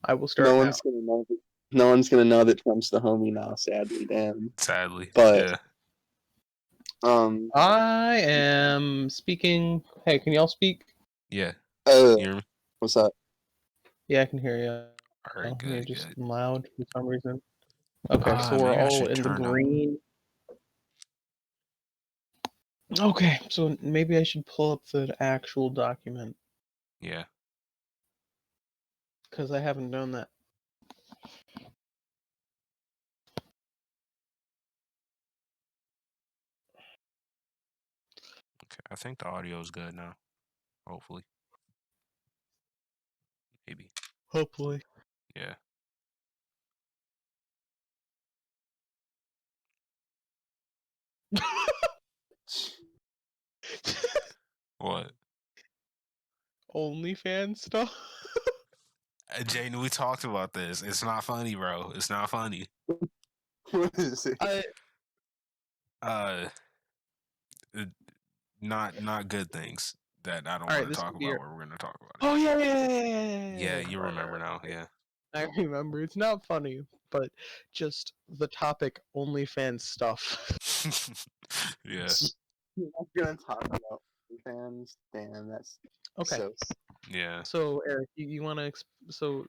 I will start No now. one's gonna know. No one's gonna know that Trump's the homie now. Sadly, damn. Sadly, But yeah. I am speaking. Hey, can y'all speak? Yeah. You hear me? What's up? Yeah, I can hear you. All right, You're good, just good. loud for some reason. Okay, so we're Maybe I all should in the turn up. green. Okay, so maybe I should pull up the actual document Yeah. because I haven't done that. Okay, I think the audio is good now. Hopefully. Maybe. Hopefully. Yeah. What? OnlyFans stuff? Jaden, we talked about this. It's not funny, bro. It's not funny. What is it? Not good things that I don't Alright, want to this talk could be about. your... What we're gonna talk about. Oh, yeah. Yeah, you remember now. Yeah. I remember. It's not funny, but just the topic OnlyFans stuff. Yeah. You're not gonna talk about fans. Damn, that's Okay. so. Yeah. So Eric, you want to so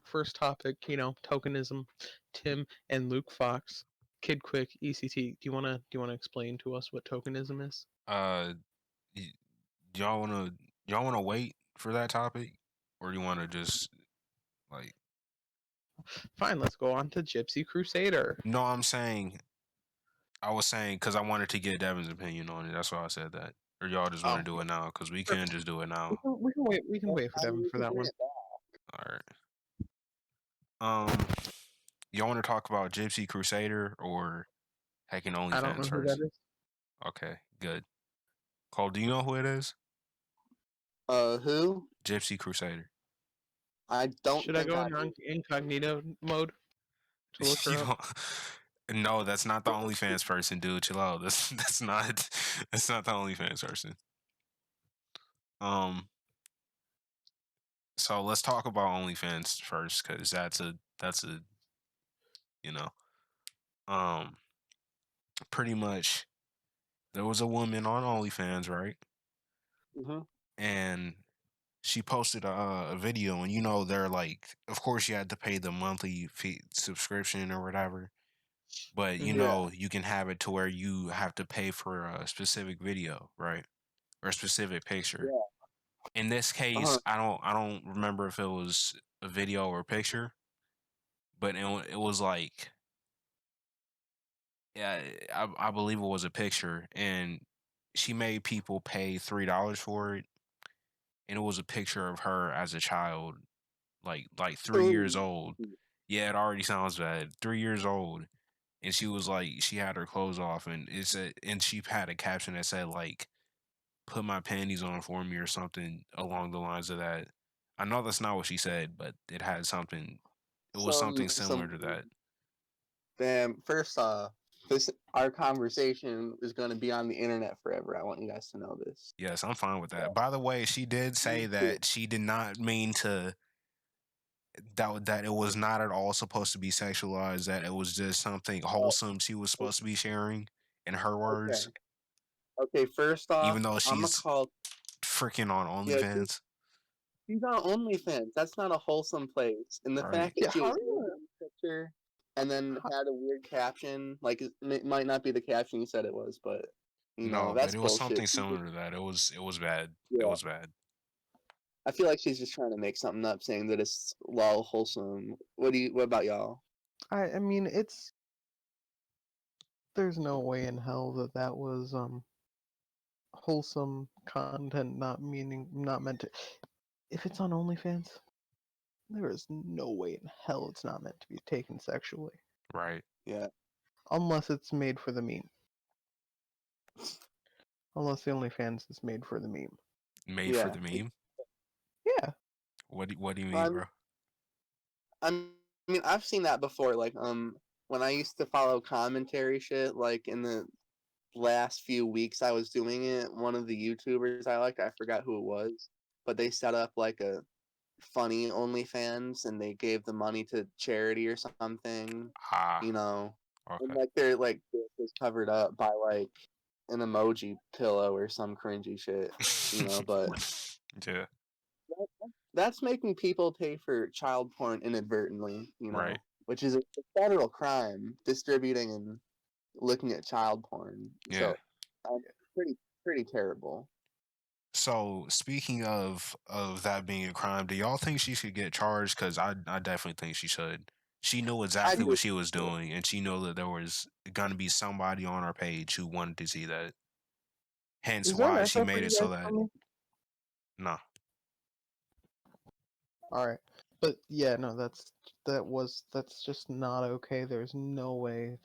first topic, tokenism, Tim and Luke Fox, Kid Quick, ECT. Do you want to explain to us what tokenism is? Y'all wanna wait for that topic, or you wanna just like? Fine, let's go on to Gypsy Crusader. No, I was saying because I wanted to get Devin's opinion on it. That's why I said that. Or y'all just want to do it now? Because we can just do it now. We can wait. We can wait for Devin for that one. All right. Y'all want to talk about Gypsy Crusader or Heckin I don't know OnlyFans who first? that is. Okay, good. Cole, do you know who it is? Who? Gypsy Crusader. I don't. Should I go in incognito mode to look her up? No, that's not the OnlyFans person, dude. Chill out. That's not the OnlyFans person. So let's talk about OnlyFans first, because that's a you know, pretty much there was a woman on OnlyFans, right? Mm-hmm. And she posted a video, and they're like, of course you had to pay the monthly fee subscription or whatever, but you can have it to where you have to pay for a specific video, right, or a specific picture. Yeah. In this case, I don't remember if it was a video or a picture, but it was like, yeah, I believe it was a picture, and she made people pay $3 for it, and it was a picture of her as a child, like 3 years old. Yeah, it already sounds bad. 3 years old, and she was like, she had her clothes off, and and she had a caption that said like, "Put my panties on for me" or something along the lines of that. I know that's not what she said, but it had something. It was something similar to that. Damn. First off, our conversation is going to be on the internet forever. I want you guys to know this. Yes, I'm fine with that. By the way, she did say that she did not mean to that it was not at all supposed to be sexualized, that it was just something wholesome she was supposed to be sharing, in her words. Okay, first off, Even though I'm gonna she's call. freaking on Yeah, OnlyFans. she's on OnlyFans. That's not a wholesome place. And the Right. fact that she was in the picture and then had a weird caption, like it might not be the caption you said it was, but No, that's but it was bullshit. something similar to that. It was bad. Yeah. It was bad. I feel like she's just trying to make something up, saying that it's lol wholesome. What about y'all? I mean, there's no way in hell that was wholesome content, not meant to. If it's on OnlyFans, there is no way in hell it's not meant to be taken sexually. Right. Yeah. Unless it's made for the meme. Unless the OnlyFans is made for the meme. Made for the meme? Yeah. What do you mean, bro? I mean, I've seen that before. Like, when I used to follow commentary shit, like in the last few weeks I was doing it, one of the YouTubers I liked, I forgot who it was, but they set up like funny OnlyFans, and they gave the money to charity or something, Ah, you know, and okay. like their like dick was covered up by like an emoji pillow or some cringy shit, you know. But Yeah, that's making people pay for child porn inadvertently, you right. know, which is a federal crime, distributing and looking at child porn. Yeah. So, pretty terrible. So speaking of that being a crime, do y'all think she should get charged? Because I definitely think she should. She knew I exactly what do. she was doing, and she knew that there was gonna be somebody on our page who wanted to see that. Hence Is there an why she echo for made you it so guys that for me? no. All right, but yeah, no, that's just not okay. There's no way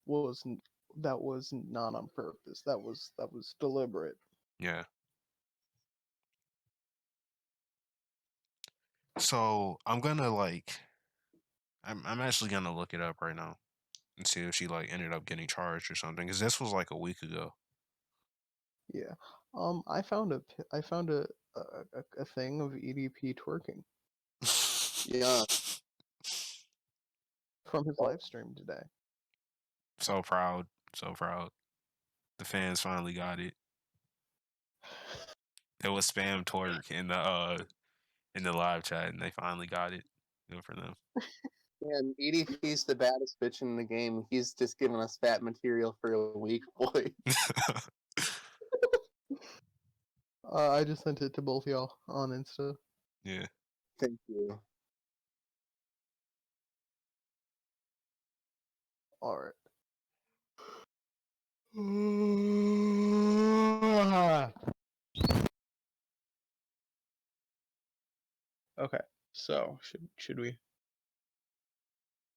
wasn't that was not on purpose. That was deliberate. Yeah. So I'm actually gonna look it up right now and see if she like ended up getting charged or something. Because this was like a week ago. Yeah. I found a thing of EDP twerking Yeah. from his live stream today. So proud, so proud. The fans finally got it. There was spam twerk in the live chat, and they finally got it. Good for them. And EDP's the baddest bitch in the game. He's just giving us fat material for a week, boy. I just sent it to both y'all on Insta. Yeah. Thank you. All right. Okay. So should we?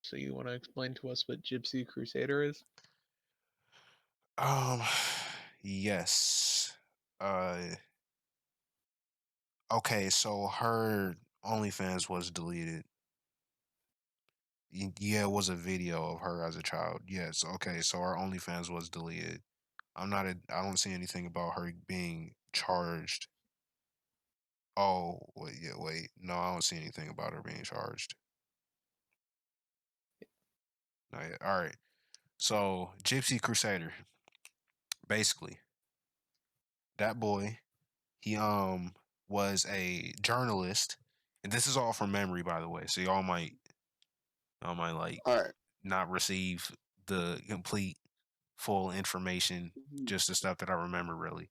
So you want to explain to us what Gypsy Crusader is? Um. Yes. Uh. Okay. So her OnlyFans was deleted. Yeah, it was a video of her as a child. Yes. Okay. So her OnlyFans was deleted. I don't see anything about her being charged. Oh, wait, yeah, wait. No, I don't see anything about her being charged. Not yet. All right. So, Gypsy Crusader, basically, that boy, he was a journalist, and this is all from memory, by the way. So y'all might like All right. not receive the complete full information, Mhm. just the stuff that I remember really.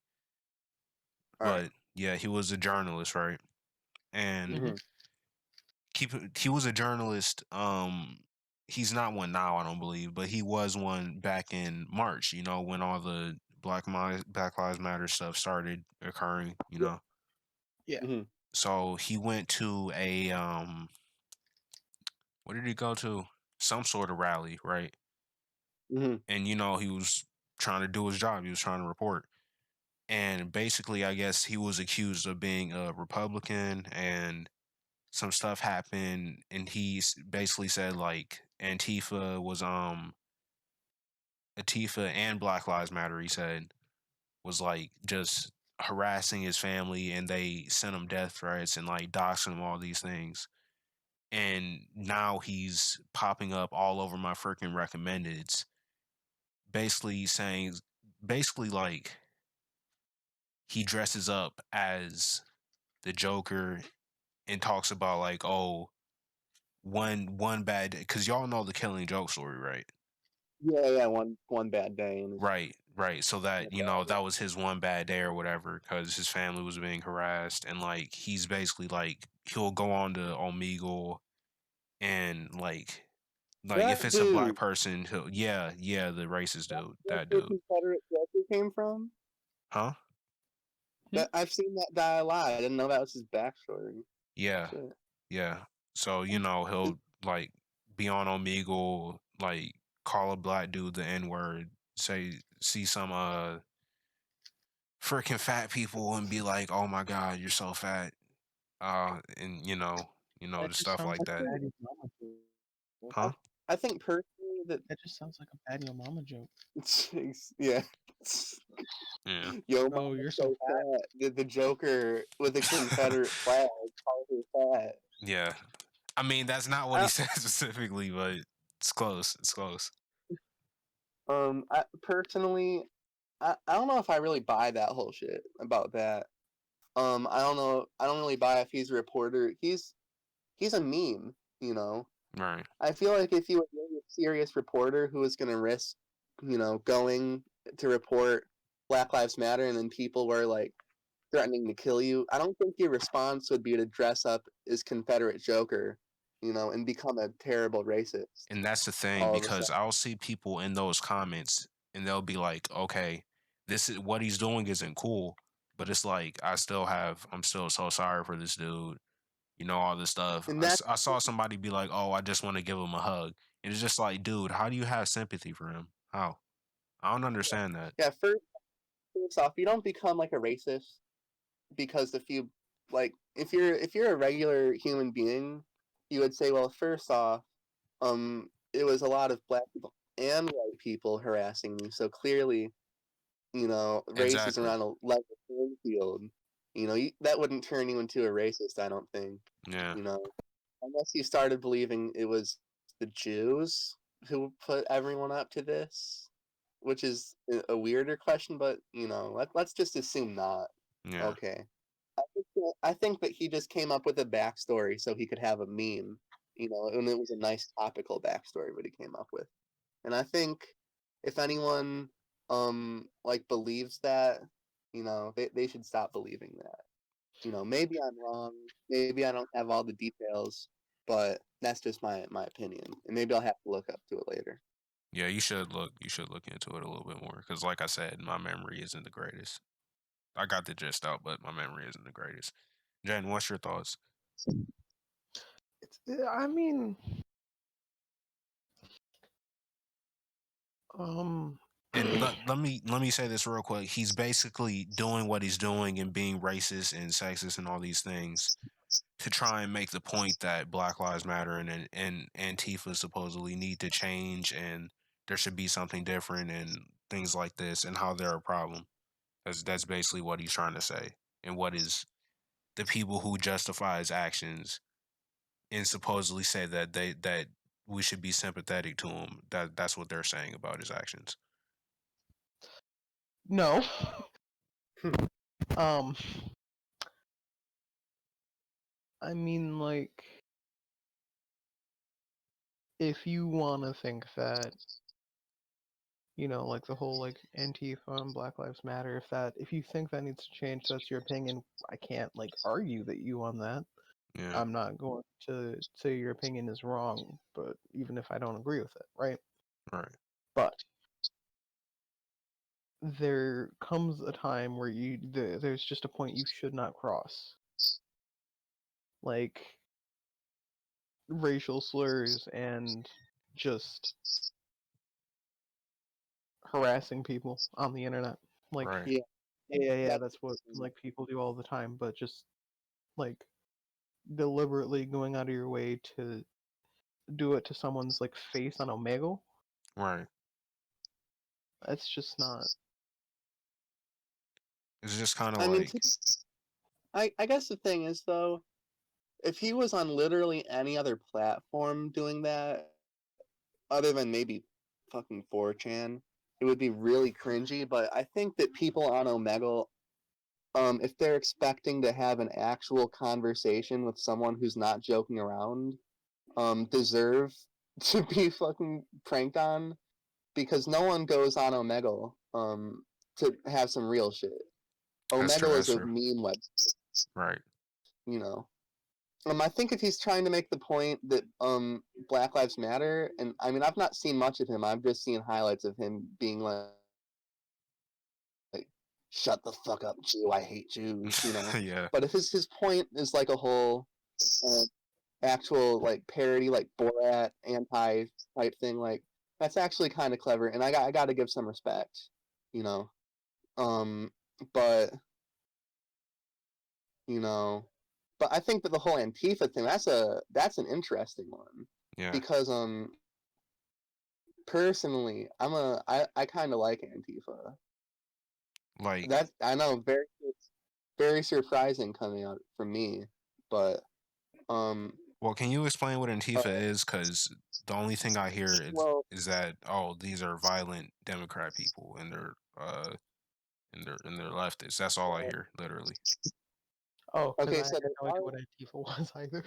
All right. But yeah, he was a journalist, right? And Mm-hmm. Mm-hmm. he was a journalist. He's not one now, I don't believe, but he was one back in March. You know, when all the Black Lives Matter stuff started occurring. You Yeah. know, Yeah. Mm-hmm. so he went to a what did he go to? Some sort of rally, right? Mm-hmm. And you know, he was trying to do his job. He was trying to report. And basically, I guess he was accused of being a Republican, and some stuff happened, and basically said like Antifa and Black Lives Matter, he said, was like just harassing his family, and they sent him death threats and like doxing him, all these things. And now he's popping up all over my freaking recommendeds, basically saying, basically like he dresses up as the Joker and talks about like, oh, one bad day, because y'all know the Killing Joke story, right? Yeah, yeah. One bad day, and it's Right, right. So that, you know, that was his one bad day or whatever, because his family was being harassed. And like, he's basically like, he'll go on to Omegle and like if that it's a black dude. person, yeah, the racist dude, That's that where dude. Confederate Joker came from. Huh? Hmm? That I've seen that guy a lot. I didn't know that was his backstory. Yeah, Shit. yeah. So, you know, he'll like be on Omegle, like call a black dude the N-word, see some freaking fat people and be like, "Oh my god, you're so fat." And That the just stuff sounds like like a that. bad Yo Mama joke. Huh? I think personally that That just sounds like a bad Yo Mama joke. yeah. Yeah. Yo, Oh, mama's you're so so fat. fat. The Joker with the Confederate flag with that. Yeah. I mean, that's not what he said specifically, but it's close. It's close. I personally, I don't know if I really buy that whole shit about that. I don't know. I don't really buy if he's a reporter. He's a meme, you know. Right. I feel like if you were really a serious reporter who was gonna risk, going to report Black Lives Matter and then people were like threatening to kill you, I don't think your response would be to dress up as Confederate Joker, and become a terrible racist And that's the thing, all of a because sudden. I'll see people in those comments and they'll be like, okay, this is what he's doing isn't cool. But it's like, I'm still so sorry for this dude. You know, all this stuff. And that, I saw somebody be like, oh, I just want to give him a hug. And it's just like, dude, how do you have sympathy for him? How? I don't understand that. yeah, first off, you don't become like a racist because if you if you're a regular human being, you would say, well, first off, it was a lot of black people and white people harassing me, so clearly, race is Exactly. around a level playing field. That wouldn't turn you into a racist, I don't think. Yeah. You know, unless you started believing it was the Jews who put everyone up to this, which is a weirder question, but let's just assume not. Yeah. Okay. I think that he just came up with a backstory so he could have a meme, and it was a nice topical backstory what he came up with. And I think if anyone believes that, they should stop believing that. Maybe I'm wrong, maybe I don't have all the details, but that's just my opinion. And maybe I'll have to look up to it later. Yeah, you should look into it a little bit more, because like I said, my memory isn't the greatest. I got the gist out, but my memory isn't the greatest. Jen, what's your thoughts? I mean, um, And let me say this real quick. He's basically doing what he's doing and being racist and sexist and all these things to try and make the point that Black Lives Matter and Antifa supposedly need to change, and there should be something different and things like this, and how they're a problem. That's basically what he's trying to say, and what is the people who justify his actions and supposedly say that we should be sympathetic to him. That's what they're saying about his actions. no. um, I mean, like, if you want to think that, like the whole like Antifa and Black Lives Matter, if you think that needs to change, that's your opinion. I can't like argue that you on that. Yeah. I'm not going to say your opinion is wrong, but even if I don't agree with it, right? Right. But there comes a time where there's just a point you should not cross. Like racial slurs and just harassing people on the internet. Like, Right. Yeah. yeah, That's that's what like people do all the time, but just like deliberately going out of your way to do it to someone's like face on Omegle, Right. that's just not. It's just kind of I mean, like, I guess the thing is though, if he was on literally any other platform doing that, other than maybe fucking 4chan, it would be really cringy. But I think that people on Omegle, if they're expecting to have an actual conversation with someone who's not joking around, deserve to be fucking pranked on, because no one goes on Omegle to have some real shit. that's true. Omegle is That's a true. meme web, Right. you know. I think if he's trying to make the point that Black Lives Matter, and I mean I've not seen much of him. I've just seen highlights of him being like "Shut the fuck up, Jew! I hate Jews." Yeah. But if his point is like a whole uh, actual like parody, like Borat anti type thing, like that's actually kind of clever, and I got to give some respect, you know. Um, but you know, but I think that the whole Antifa thing that's an interesting one Yeah. because personally I kind of like Antifa. Like, That I know very surprising coming out from me, but Well, can you explain what Antifa is? Because the only thing I hear well, is that, oh, these are violent Democrat people and they're leftists. That's all I hear, literally. Oh, because okay, I so had they no are. idea what Antifa was either.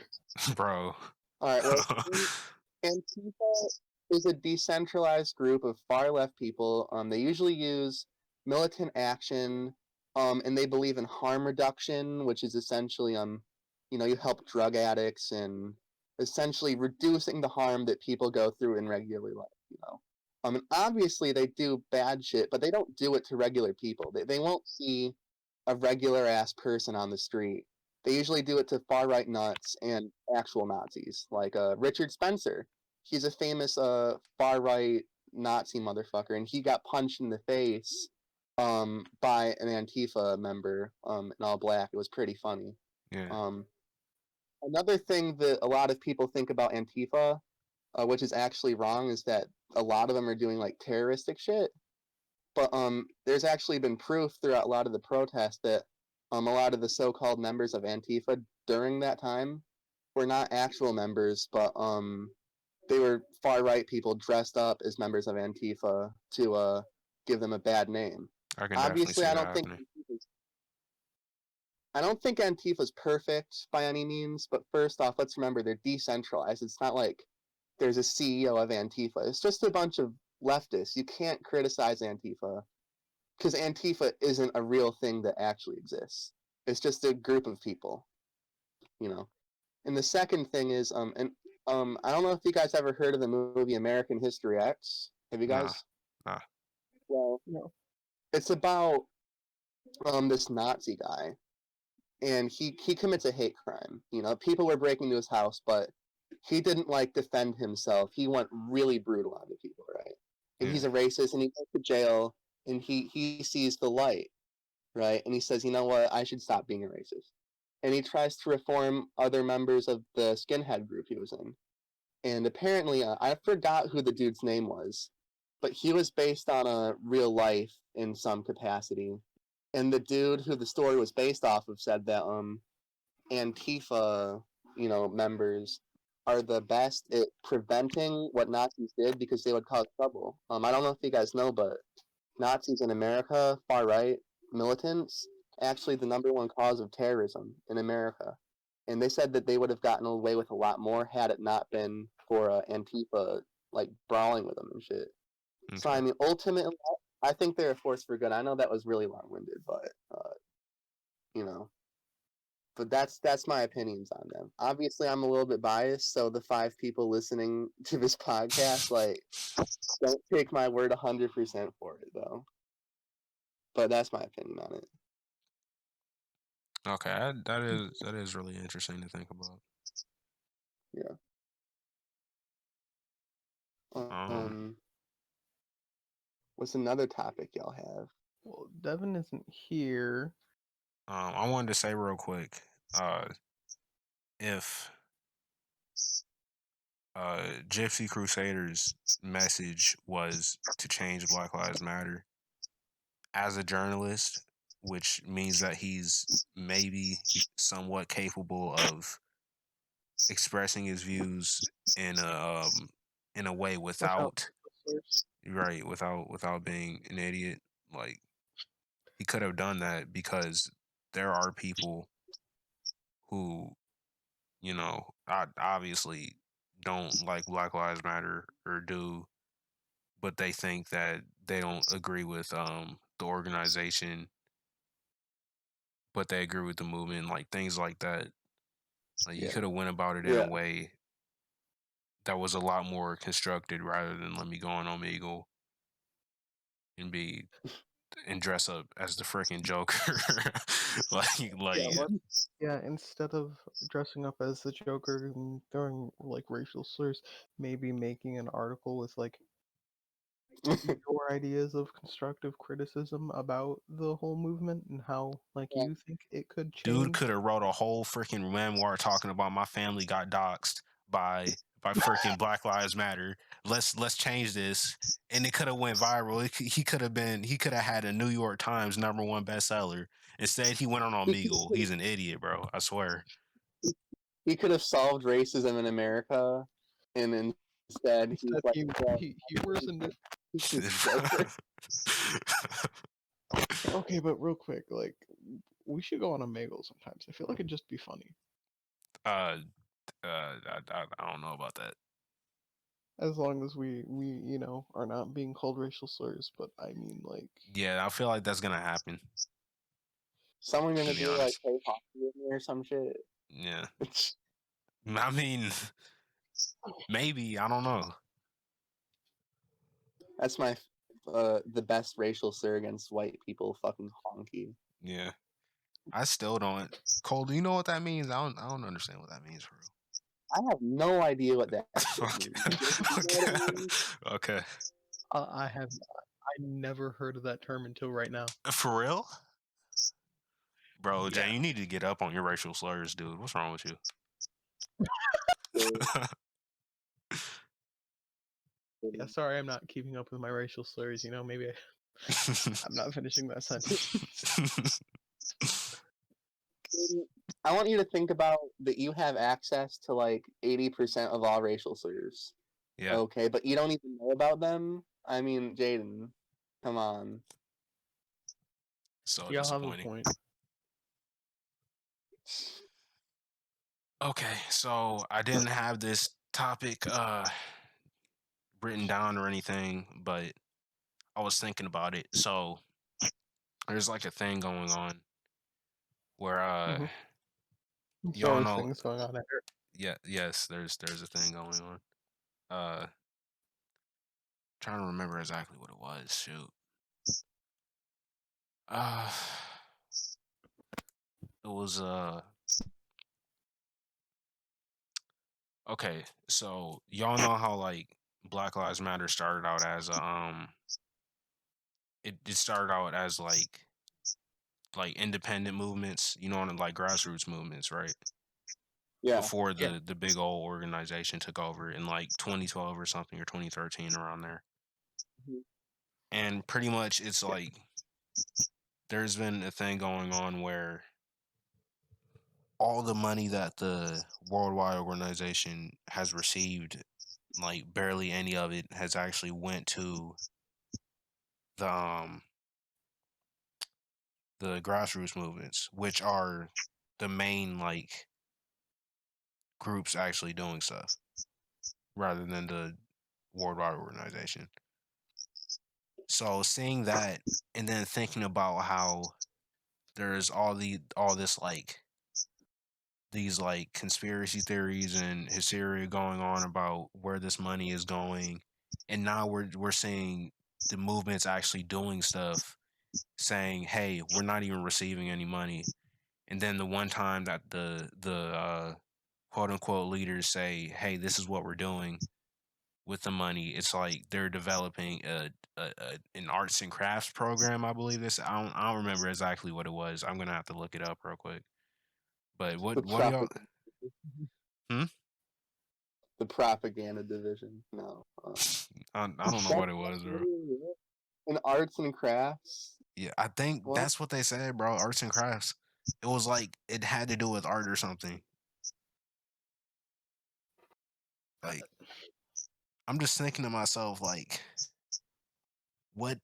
Bro. All right, well, Antifa is a decentralized group of far left people. They usually use militant action, and they believe in harm reduction, which is essentially you help drug addicts and essentially reducing the harm that people go through in regular life. And obviously they do bad shit, but they don't do it to regular people. They won't see a regular ass person on the street. They usually do it to far right nuts and actual Nazis, like Richard Spencer. He's a famous far right Nazi motherfucker, and he got punched in the face by an Antifa member in all black. It was pretty funny. Yeah. Um, Another thing that a lot of people think about Antifa, which is actually wrong, is that a lot of them are doing like terroristic shit. But there's actually been proof throughout a lot of the protests that a lot of the so-called members of Antifa during that time were not actual members, but they were far right people dressed up as members of Antifa to give them a bad name. I can definitely Obviously, see that happening. I don't think Antifa's perfect by any means, but first off, let's remember they're decentralized. It's not like there's a CEO of Antifa. It's just a bunch of leftists. You can't criticize Antifa because Antifa isn't a real thing that actually exists. It's just a group of people. And the second thing is, I don't know if you guys ever heard of the movie American History X. Have you Nah. guys? Nah. Well, No. it's about this Nazi guy, and he commits a hate crime. People were breaking into his house, but he didn't like defend himself. He went really brutal on the people, right? And Yeah. he's a racist, and he goes to jail, and he sees the light, right? And he says, you know what? I should stop being a racist. And he tries to reform other members of the skinhead group he was in. And apparently, I forgot who the dude's name was, but he was based on a real life in some capacity. And the dude who the story was based off of said that Antifa, members are the best at preventing what Nazis did because they would cause trouble. I don't know if you guys know, but Nazis in America, far right militants, actually the number one cause of terrorism in America. And they said that they would have gotten away with a lot more had it not been for Antifa like brawling with them and shit. So Okay. I mean, ultimately, I think they're a force for good. I know that was really long-winded, but you know, but that's my opinions on them. Obviously, I'm a little bit biased, so the 5 people listening to this podcast, like, don't take my word 100% for it, though. But that's my opinion on it. Okay. That is really interesting to think about. Yeah. Um. What's another topic y'all have? Well, Devin isn't here. I wanted to say real quick, if Gypsy Crusader's message was to change Black Lives Matter, as a journalist, which means that he's maybe somewhat capable of expressing his views in a way Without without source. without being an idiot. Like, he could have done that because there are people who, obviously don't like Black Lives Matter or do, but they think that they don't agree with the organization, but they agree with the movement, like things like that. Like, you Yeah. could have went about it in a Yeah. way that was a lot more constructed rather than let me go on Omegle and be and dress up as the freaking Joker. Yeah, like yeah, instead of dressing up as the Joker and throwing like racial slurs, maybe making an article with like your ideas of constructive criticism about the whole movement and how like Yeah. you think it could dude change. could have wrote a whole freaking memoir talking about my family got doxxed by freaking Black Lives Matter. Let's change this, and it could have went viral. He could have had a New York Times #1 bestseller. Instead, he went on Omegle. He's an idiot, bro. I swear. he could have solved racism in America, and instead he's Instead, like, he well, he worsened it. he's Joker. Okay, but real quick, like, we should go on a Omegle sometimes. I feel like it'd just be funny. I don't know about that. As long as we are not being called racial slurs, but I mean, like, Yeah, I feel like that's gonna happen. Someone To gonna be be like, honest, "Hey, hockey with me" or some shit. yeah. I mean, maybe I don't know. That's my the best racial slur against white people. Fucking honky. Yeah, I still don't. Cole, do you know what that means? I don't understand what that means for real. I have no idea what that shit Okay. means. You know what it Okay. means? Okay. I never heard of that term until right now. For real? Bro, Yeah. Jay, you need to get up on your racial slurs, dude. What's wrong with you? Yeah, sorry, I'm not keeping up with my racial slurs. Maybe I'm not finishing that sentence. I want you to think about that you have access to like 80% of all racial slurs. Yeah. Okay, but you don't even know about them. I mean, Jaden, come on. So Y'all have a disappointing. point. Okay, so I didn't have this topic written down or anything, but I was thinking about it. So there's like a thing going on where Mhm. There's y'all always know, things going on here. yeah, yes, there's a thing going on. Trying to remember exactly what it was. Shoot. Uh it was okay, so y'all know how like Black Lives Matter started out as a it started out as like independent movements, and like grassroots movements, right? Yeah. Before Yeah. the big old organization took over in like 2012 or something, or 2013, around there. Mhm. And pretty much it's Yeah. like there's been a thing going on where all the money that the worldwide organization has received, like barely any of it has actually went to the the grassroots movements, which are the main like groups actually doing stuff rather than the worldwide organization. So seeing that and then thinking about how there's all this like these like conspiracy theories and hysteria going on about where this money is going, and now we're seeing the movements actually doing stuff, saying, "Hey, we're not even receiving any money." And then the one time that the quote unquote leaders say, "Hey, this is what we're doing with the money," it's like they're developing an arts and crafts program. I believe this. I don't remember exactly what it was. I'm gonna have to look it up real quick. But The what do y'all? propaganda, Hmm? the propaganda division. No. I don't know That's what it was, bro. literally it. In arts and crafts. Yeah, I think What? that's what they said, bro. Arts and crafts. It was like it had to do with art or something. Like I'm just thinking to myself, like, what,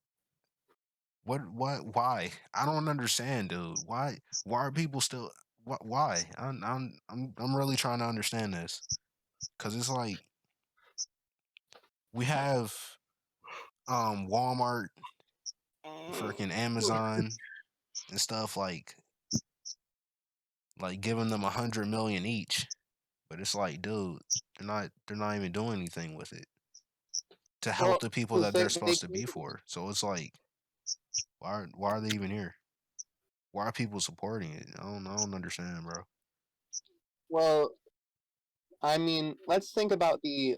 why? I don't understand, dude. Why are people still? Why? I'm really trying to understand this, because it's like we have Walmart, freaking Amazon, and stuff like giving them 100 million each, but it's like, dude, they're not even doing anything with it to help Well, the people because that they're they supposed to be for. So it's like, why are they even here? Why are people supporting it? I don't understand, bro. well, I mean, let's think about the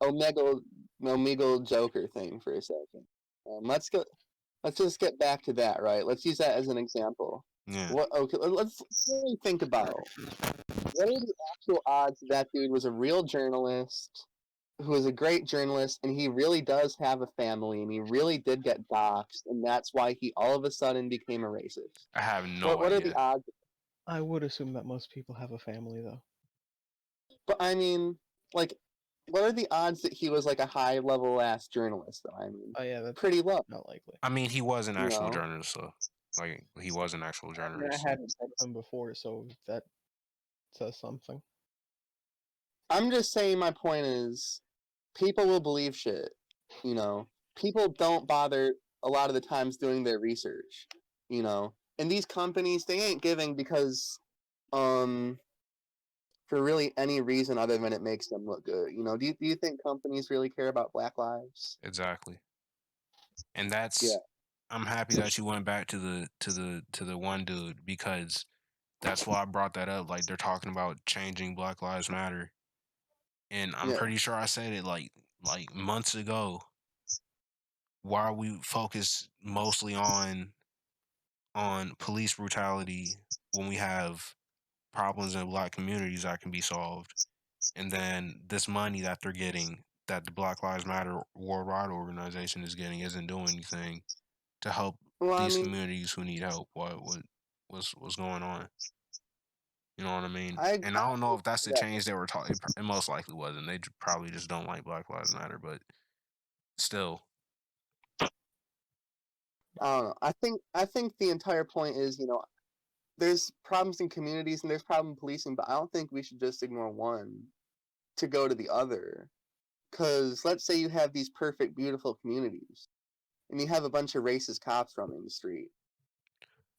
Omegle Joker thing for a second. Let's go. Let's just get back to that, right? Let's use that as an example. Yeah, What? Okay, let's really think about what are the actual odds that dude was a real journalist, who was a great journalist, and he really does have a family, and he really did get doxxed, and that's why he all of a sudden became a racist. I have no What are the idea. odds? I would assume that most people have a family, though. But I mean, like, what are the odds that he was like a high level ass journalist? Though I mean, Oh yeah, that's pretty low. not likely. I mean, he was an You actual know, journalist, so like he was an actual I mean, I journalist. hadn't heard of him before, so that says something. I'm just saying. My point is, people will believe shit. You know, people don't bother a lot of the times doing their research. You know, and these companies they ain't giving because um for really any reason other than it makes them look good. You know, do you think companies really care about Black lives? Exactly. And Yeah, I'm happy that you went back to the one dude because that's why I brought that up. Like they're talking about changing Black Lives Matter. And I'm yeah. pretty sure I said it like months ago. Why we focus mostly on police brutality when we have problems in black communities that can be solved. And then this money that they're getting, that the Black Lives Matter worldwide organization is getting, isn't doing anything to help Well, I these mean, communities who need help. What's going on? You know what I mean? I And I don't know if that's the yeah. change they were talking. It most likely wasn't. They probably just don't like Black Lives Matter, but still, I don't know. I think the entire point is, you know, there's problems in communities and there's problem in policing, but I don't think we should just ignore one to go to the other. Because let's say you have these perfect, beautiful communities, and you have a bunch of racist cops roaming the street.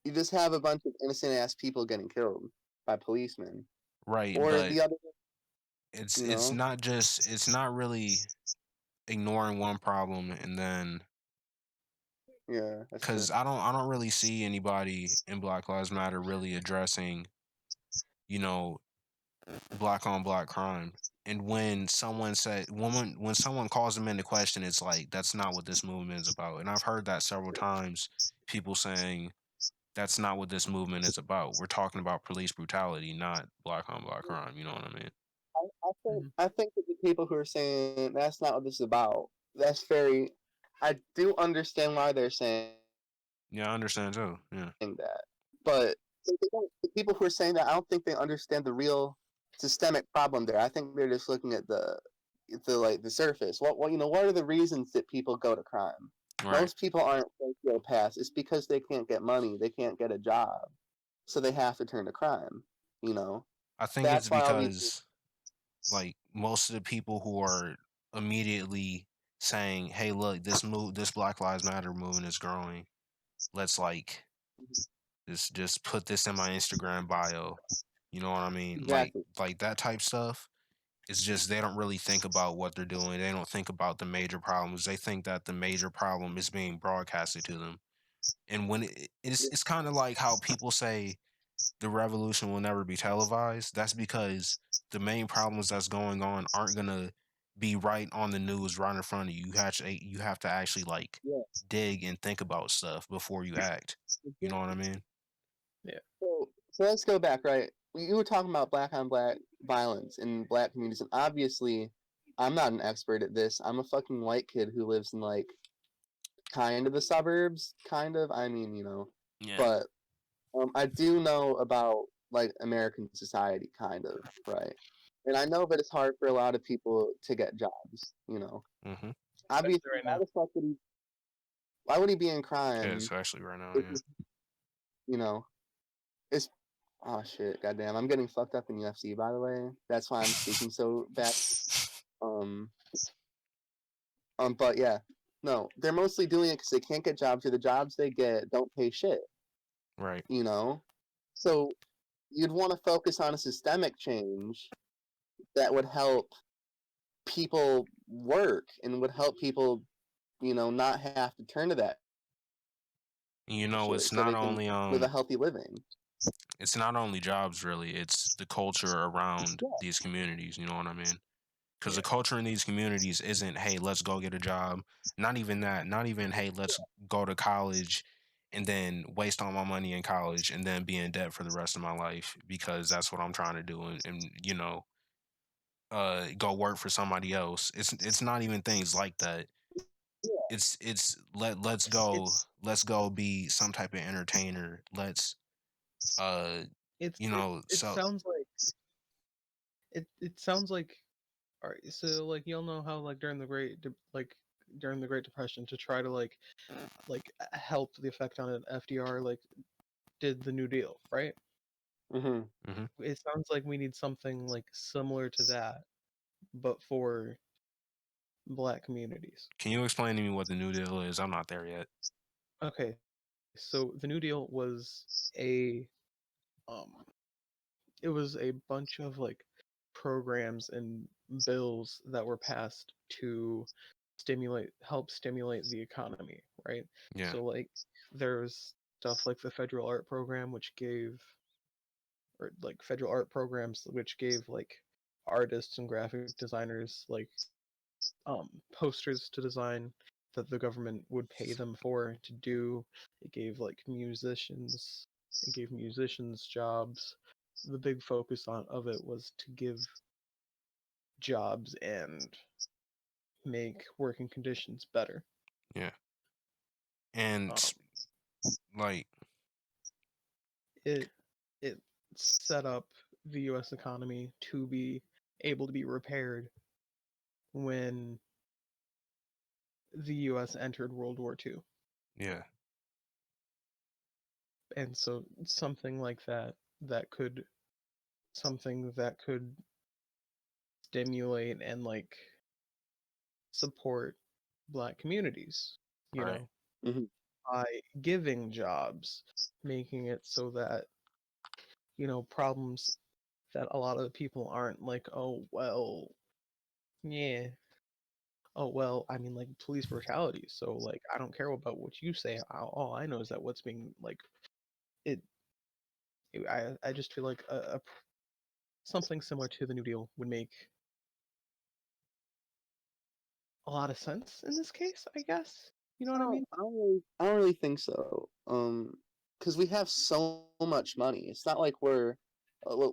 You just have a bunch of innocent ass people getting killed by policemen, right? or But the other, you it's know, not just it's not really ignoring one problem and then yeah, that's true. because I don't really see anybody in Black Lives Matter really addressing, you know, black on black crime. And when someone said when someone calls them into question, it's like that's not what this movement is about. And I've heard that several times. People saying that's not what this movement is about. We're talking about police brutality, not black on black crime. You know what I mean? I think Mhm. I think that the people who are saying that's not what this is about, that's very. I do understand why they're saying Yeah, I understand too. Yeah, that, but the people who are saying that, I don't think they understand the real systemic problem there. I think they're just looking at the surface. What you know? What are the reasons that people go to crime? right. Most people aren't sociopaths. It's because they can't get money, they can't get a job, so they have to turn to crime. You know, I think it's that's why all these. because like most of the people who are immediately saying, "Hey, look, this Black Lives Matter movement is growing. Let's like just put this in my Instagram bio." You know what I mean? Exactly. Like that type stuff. It's just they don't really think about what they're doing. They don't think about the major problems. They think that the major problem is being broadcasted to them. And when it's kind of like how people say the revolution will never be televised. That's because the main problems that's going on aren't gonna be right on the news right in front of you. You have to actually like Yeah. dig and think about stuff before you act. You know what I mean? Yeah. So let's go back, right? You were talking about black on black violence in black communities, and obviously, I'm not an expert at this. I'm a fucking white kid who lives in like kind of the suburbs, kind of. I mean, you know, Yeah. but I do know about like American society, kind of, right? And I know that it's hard for a lot of people to get jobs. You know, Mm-hmm. obviously, Especially right now. why would he be in Yeah, crime? especially right now. If, Yeah. you know, it's oh shit, goddamn! I'm getting fucked up in UFC, by the way. That's why I'm speaking so bad. Um, but yeah, no, they're mostly doing it because they can't get jobs. Or the jobs they get don't pay shit. Right. You know, so you'd want to focus on a systemic change that would help people work and would help people, you know, not have to turn to that You know, shit, so they can live a healthy living. it's not only jobs really. It's the culture around Yeah, these communities. You know what I mean? Because the Yeah. culture in these communities isn't, hey, let's go get a job. Not even that. Not even, hey, let's go to college and then waste all my money in college and then be in debt for the rest of my life because that's what I'm trying to do and you know, go work for somebody else. It's not even things like that. It's let's go be some type of entertainer. Let's uh It's you it, know it so sounds like it sounds like, all right, so like you'll know how like during the Great Depression to try to help the effect on it, FDR like did the New Deal, right? Mm-hmm. Hmm. It sounds like we need something like similar to that, but for Black communities. Can you explain to me what the New Deal is? I'm not there yet. Okay, so the New Deal was a um it was a bunch of like programs and bills that were passed to help stimulate the economy, right? Yeah, So like there's stuff like the federal art program which gave or like federal art programs which gave like artists and graphic designers like posters to design that the government would pay them for to do. It gave musicians jobs. The big focus of it was to give jobs and make working conditions better. yeah. And Um, like, it it set up the U.S. economy to be able to be repaired when the U.S. entered World War II, yeah, and so something that could stimulate and like support Black communities, you right. know, Mm-hmm. by giving jobs, making it so that problems that a lot of the people aren't like, oh well, yeah, oh well, I mean like police brutality, so like I don't care about what you say. All I know is that what's being like it. I just feel like something similar to the New Deal would make a lot of sense in this case. I guess you know what I mean. I don't really think so. Because we have so much money. It's not like well,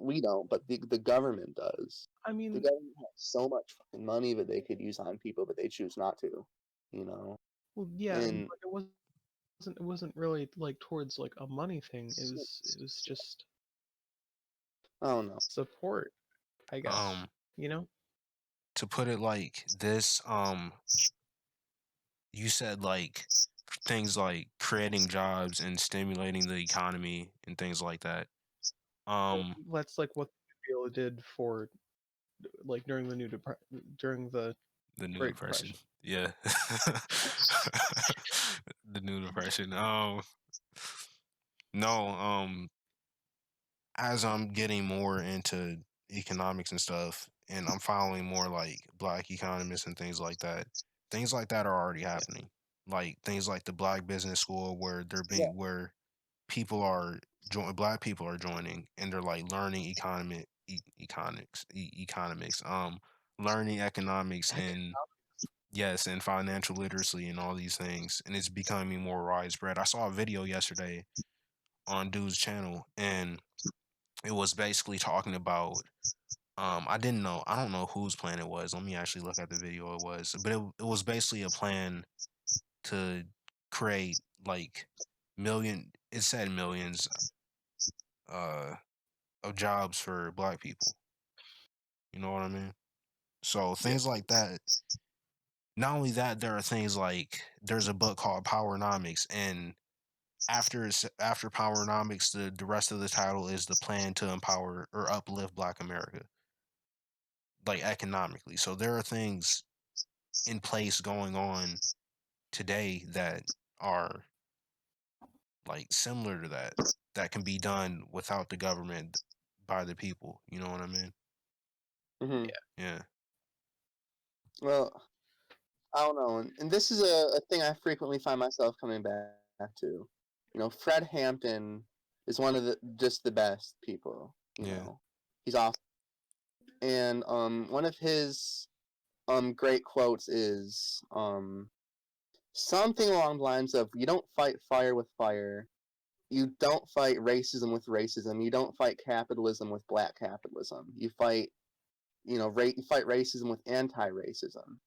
we don't, but the government does. I The mean, government has so much fucking money that they could use on people, but they choose not to. You know, well, yeah, and but it wasn't really like towards like a money thing. It was just I don't know. support, I guess. Um, You know? to put it like this, you said like things like creating jobs and stimulating the economy and things like that. Well, Um, that's like what the New Deal did for like during the the new Great depression. Depression. Yeah. The new depression. No, as I'm getting more into economics and stuff, and I'm following more like Black economists and things like that are already Yeah. happening. Like things like the Black Business School, where Yeah. where people are Black people are joining, and they're like learning economics, learning economics, Heck, and yes, and financial literacy and all these things, and it's becoming more widespread. I saw a video yesterday on dude's channel, and it was basically talking about I don't know whose plan it was. Let me actually look at the video it was. But it was basically a plan to create like it said millions uh of jobs for Black people. You know what I mean? So yeah. things like that. Not only that, there are things like there's a book called Powernomics, and after Powernomics, the rest of the title is the plan to empower or uplift Black America, like economically. So there are things in place going on today that are like similar to that can be done without the government, by the people. You know what I mean? Hmm. Yeah. Well, I don't know, and this is a thing I frequently find myself coming back to. You know, Fred Hampton is one of the best people. You Yeah. know, he's awesome, and one of his great quotes is something along the lines of, "You don't fight fire with fire. You don't fight racism with racism. You don't fight capitalism with black capitalism. You fight, you fight racism with anti-racism.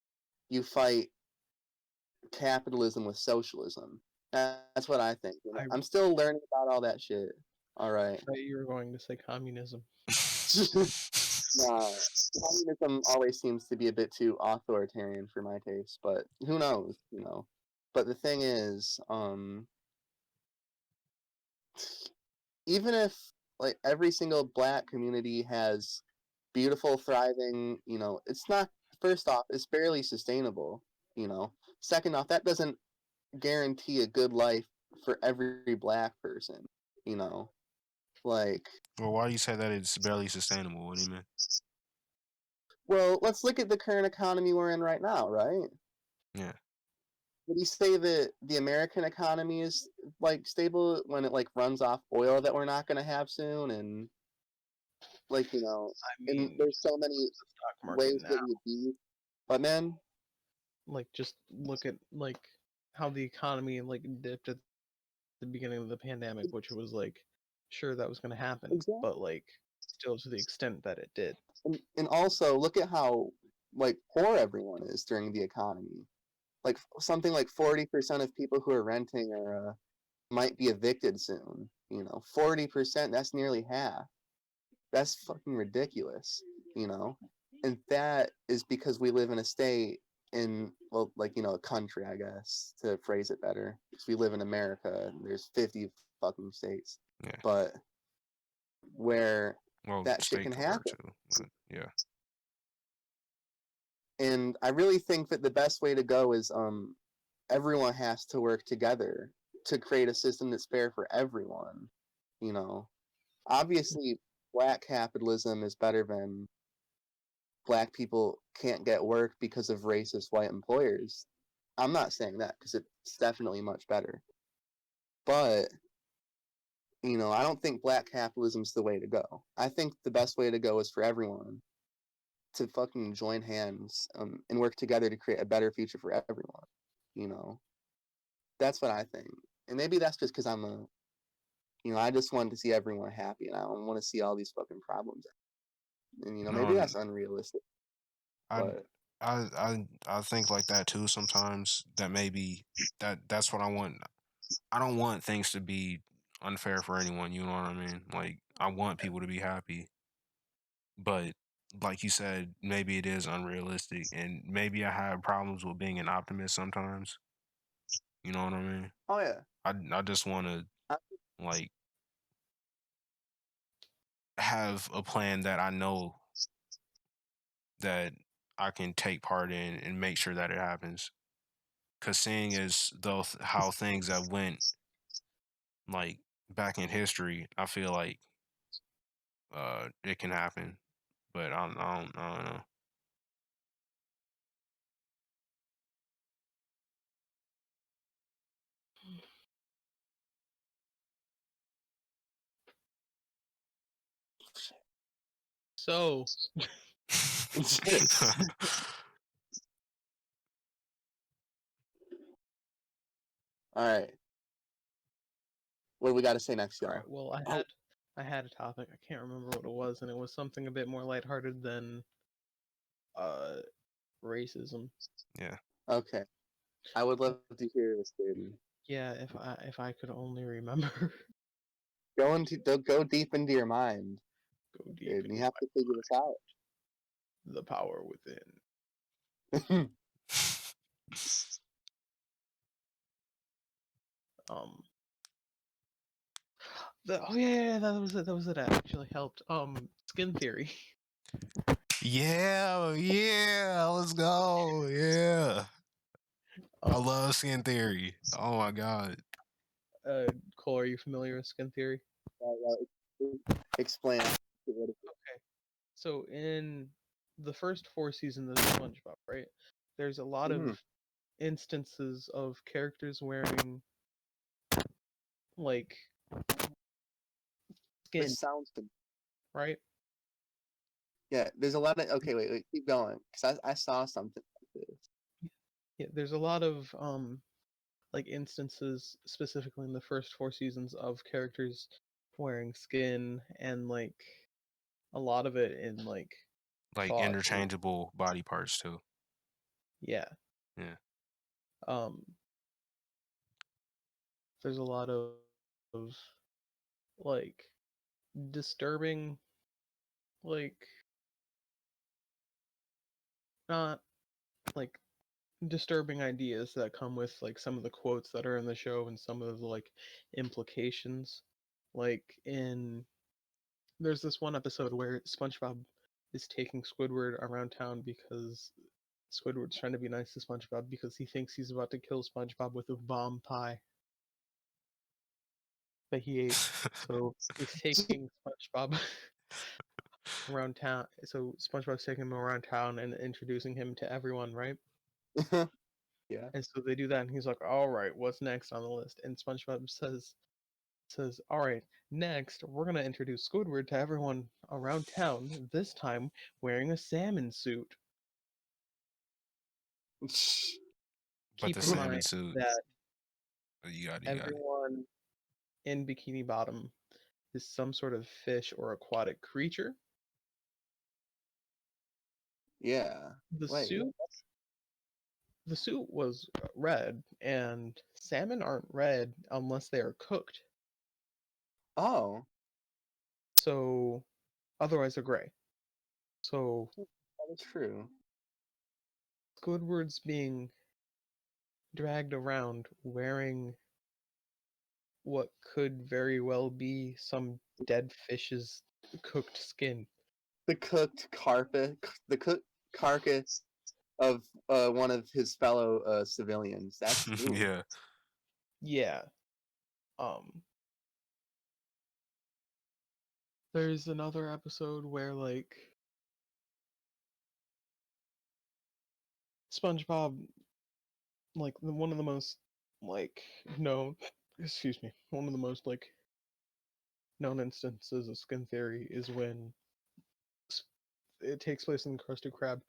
You fight capitalism with socialism." That's what I think. You know, I I'm still learning about all that shit. All right. thought you were going to say communism. Nah, communism always seems to be a bit too authoritarian for my taste, but who knows, you know. But the thing is, even if like every single black community has beautiful, thriving, you know, it's not. First off, it's barely sustainable. You know. Second off, that doesn't guarantee a good life for every black person. You know, like, Well, why do you say that it's barely sustainable? What do you mean? well, let's look at the current economy we're in right now, right? Yeah. Would you say that the American economy is like stable when it like runs off oil that we're not going to have soon, and like you know, I and mean, there's just so look many at the stock market ways now. that we be. But man, Like, just look at like how the economy like dipped at the beginning of the pandemic, which was like, sure that was going to happen, exactly. but like still to the extent that it did. And also look at how like poor everyone is during the economy. Like something like 40% of people who are renting are might be evicted soon. You know, 40%. That's nearly half. That's fucking ridiculous. You know, and that is because we live in a state in well, like you know, a country, I guess, to phrase it better. Because we live in America. And there's 50 fucking states, Yeah. but where Well, that shit state can could work happen. too. But yeah. And I really think that the best way to go is everyone has to work together to create a system that's fair for everyone. You know, obviously, black capitalism is better than black people can't get work because of racist white employers. I'm not saying that because it's definitely much better. But, you know, I don't think black capitalism's the way to go. I think the best way to go is for everyone to fucking join hands and work together to create a better future for everyone. You know, that's what I think. And maybe that's just because I'm a, you know, I just want to see everyone happy and I don't want to see all these fucking problems. And, you know, maybe No, that's unrealistic. I But, I think like that too sometimes. That maybe that's what I want. I don't want things to be unfair for anyone, you know what I mean? Like I want people to be happy, but like you said, maybe it is unrealistic and maybe I have problems with being an optimist sometimes. You know what I mean? oh, yeah. I just want to I, like have a plan that I know that I can take part in and make sure that it happens. Cause seeing as though how things have went like back in history, I feel like it can happen. But I don't know. So, all right. What do we got to say next, all y'all? right, well, Oh, I had a topic. I can't remember what it was, and it was something a bit more lighthearted than uh racism. Yeah. okay. I would love to hear this, dude. Yeah, if I could only remember. Go deep into your mind, Go deep dude. You into have to figure this out. the power within. Um, oh yeah, that was it. That was it. That actually helped. Skin theory. Yeah, yeah, let's go. Yeah. I Um, love skin theory. Oh my god. Cole, are you familiar with skin theory? Explain. Okay. So in the first four seasons of SpongeBob, right? There's a lot of Mm-hmm. instances of characters wearing like skin, This sounds. right? Yeah, there's a lot of. Okay, wait, keep going. Because I saw something like this. Yeah, there's a lot of like instances specifically in the first four seasons of characters wearing skin and like a lot of it in like Like thought. interchangeable body parts too. Yeah. Yeah. Um there's a lot of like disturbing like not like disturbing ideas that come with like some of the quotes that are in the show and some of the like implications. Like there's this one episode where SpongeBob is taking Squidward around town because Squidward's trying to be nice to SpongeBob because he thinks he's about to kill SpongeBob with a bomb pie that he ate. So he's taking SpongeBob around town. So SpongeBob's taking him around town and introducing him to everyone, right? Yeah. And so they do that, and he's like, "All right, what's next on the list?" And SpongeBob says, "All right, next we're gonna introduce Squidward to everyone around town. This time wearing a salmon suit. But the Keep in salmon mind suit, that you got it, you got it. everyone in Bikini Bottom is some sort of fish or aquatic creature. Yeah. The Wait. suit, the suit was red, and salmon aren't red unless they are cooked. Oh, So otherwise they're gray. So that is true. Squidward's being dragged around wearing what could very well be some dead fish's cooked skin. The cooked carcass of one of his fellow civilians. That's ooh. Yeah. Yeah. Um there's another episode where like SpongeBob, like one of the most like known excuse me, one of the most like known instances of skin theory is when it takes place in the Krusty Krab.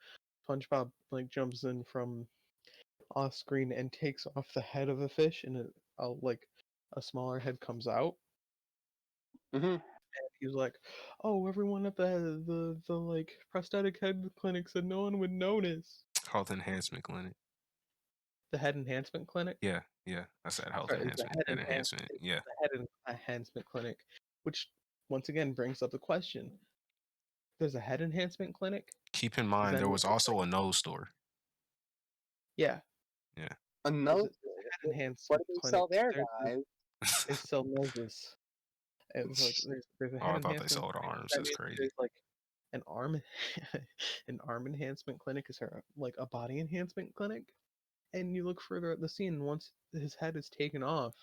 SpongeBob like jumps in from off screen and takes off the head of a fish, and like a smaller head comes out. Hmm. He's like, "Oh, everyone at the like prosthetic head clinic said no one would notice." Health enhancement clinic. The head enhancement clinic. Yeah, yeah. I said health Sorry, it's the enhancement. Head enhancement. Yeah. enhancement clinic, which once again brings up the question: there's a head enhancement clinic. Keep in Does mind there anyone was also a nose store. Yeah, Yeah. A there's a note. head What enhancement do they clinic. sell there, There's guys? They sell noses. It's like there's a Oh, head I thought they enhancement sold clinic. arms. That That's means crazy. there's like an arm an arm enhancement clinic. Is there like a body enhancement clinic? And you look further at the scene. Once his head is taken off,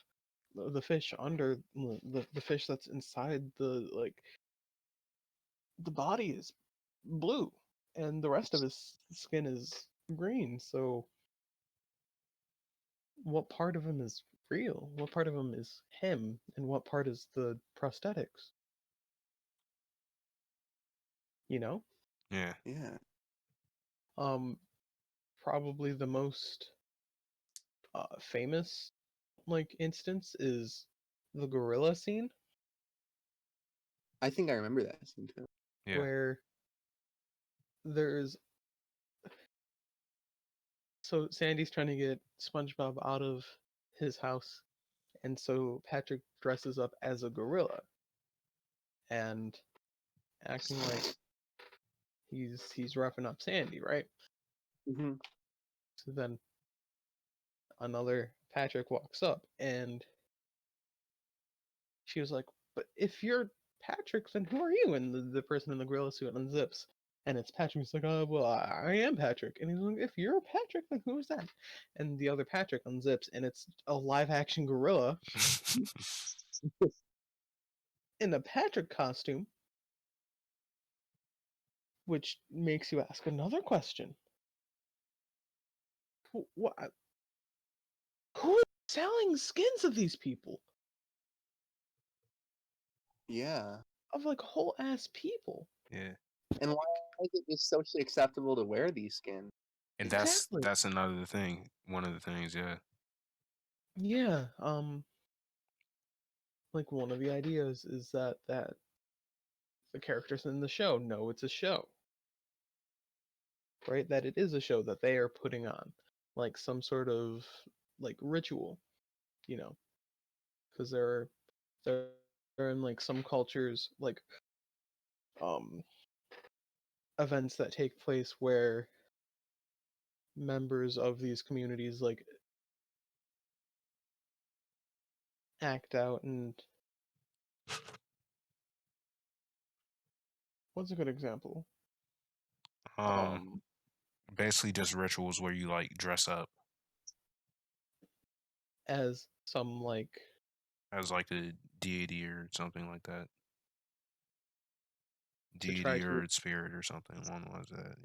the fish under the fish that's inside the like the body is blue, and the rest of his skin is green. So what part of him is real? What part of him is him? And what part is the prosthetics? You know? Yeah. Yeah. Um, Probably the most famous like instance is the gorilla scene, I think I remember that scene too. Yeah. where there's so Sandy's trying to get SpongeBob out of his house, and so Patrick dresses up as a gorilla and acting like he's roughing up Sandy, right? Hmm. So then another Patrick walks up, and she was like, "But if you're Patrick, then who are you?" And the person in the gorilla suit unzips, and it's Patrick. He's like, "Oh, well, I am Patrick." And he's like, "If you're Patrick, then who is that?" And the other Patrick unzips, and it's a live-action gorilla in a Patrick costume, which makes you ask another question: What? Who is selling skins of these people? Yeah. Of like whole ass people? Yeah. And why is it just socially acceptable to wear these skins? And Exactly. that's another thing. One of the things, yeah. Yeah. Like one of the ideas is that the characters in the show know it's a show, right? That it is a show that they are putting on, like some sort of like ritual, you know, because there are in like some cultures like um events that take place where members of these communities like act out, and what's a good example? Um, basically just rituals where you like dress up As some like as like a deity or something like that. to try Deity or spirit or something. One was that,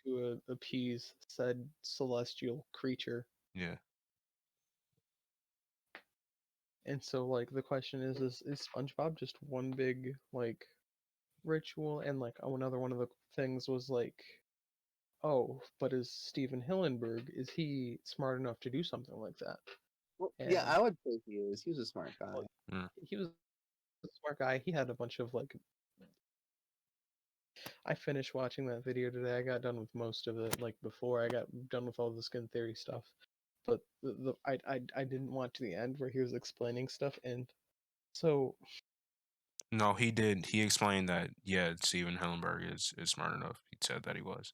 yeah. appease said celestial creature. Yeah. And so like the question is SpongeBob just one big like ritual? And like another one of the things was like, oh, but is Steven Hillenburg, is he smart enough to do something like that? Well, And yeah, I would say he is. He's a smart guy. well, Mm. he was a smart guy. He had a bunch of like, I finished watching that video today. I got done with most of it like before I got done with all the skin theory stuff. But I didn't watch the end where he was explaining stuff, and so No, he did. He explained that, yeah, Steven Hillenburg is smart enough. He said that he was.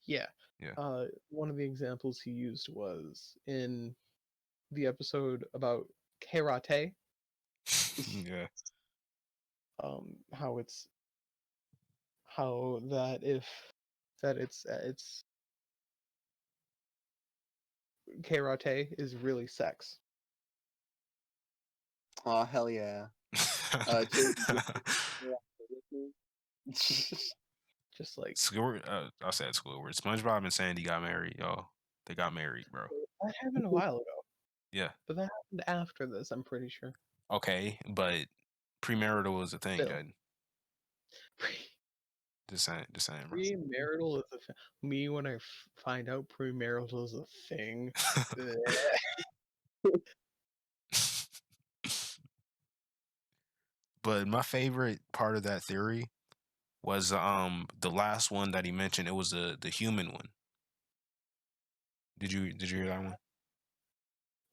yeah. Yeah. One of the examples he used was in the episode about karate. Yeah. How it's how that if that it's karate is really sex. Oh hell yeah! Just like Squidward, I said Squidward. SpongeBob and Sandy got married, y'all. They got married, bro. that happened a while ago, Yeah. but that happened after this. I'm pretty sure. Okay, but premarital was a thing, Still, Jaden. Just saying, bro. premarital is a thing. Me when I find out premarital is a thing. But my favorite part of that theory was the last one that he mentioned. It was the human one. Did you hear that one?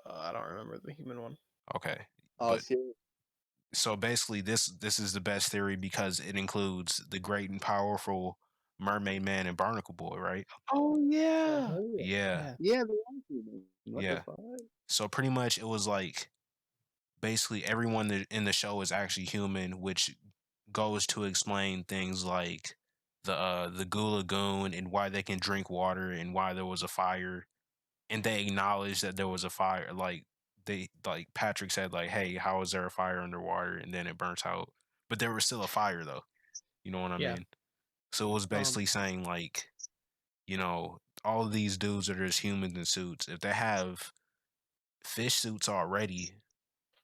I don't remember the human one. Okay, Oh, but seriously? so basically this is the best theory because it includes the great and powerful Mermaid Man and Barnacle Boy, right? Oh yeah, Hell yeah! Yeah, Yeah, they are human. What the yeah. fuck? So pretty much it was like basically everyone in the show is actually human, which goes to explain things like the Goo Lagoon and why they can drink water and why there was a fire, and they acknowledge that there was a fire. Like Patrick said, like, "Hey, how is there a fire underwater?" And then it burnt out, but there was still a fire though. You know what I yeah. mean? So it was basically saying like, all of these dudes that are just humans in suits, if they have fish suits already,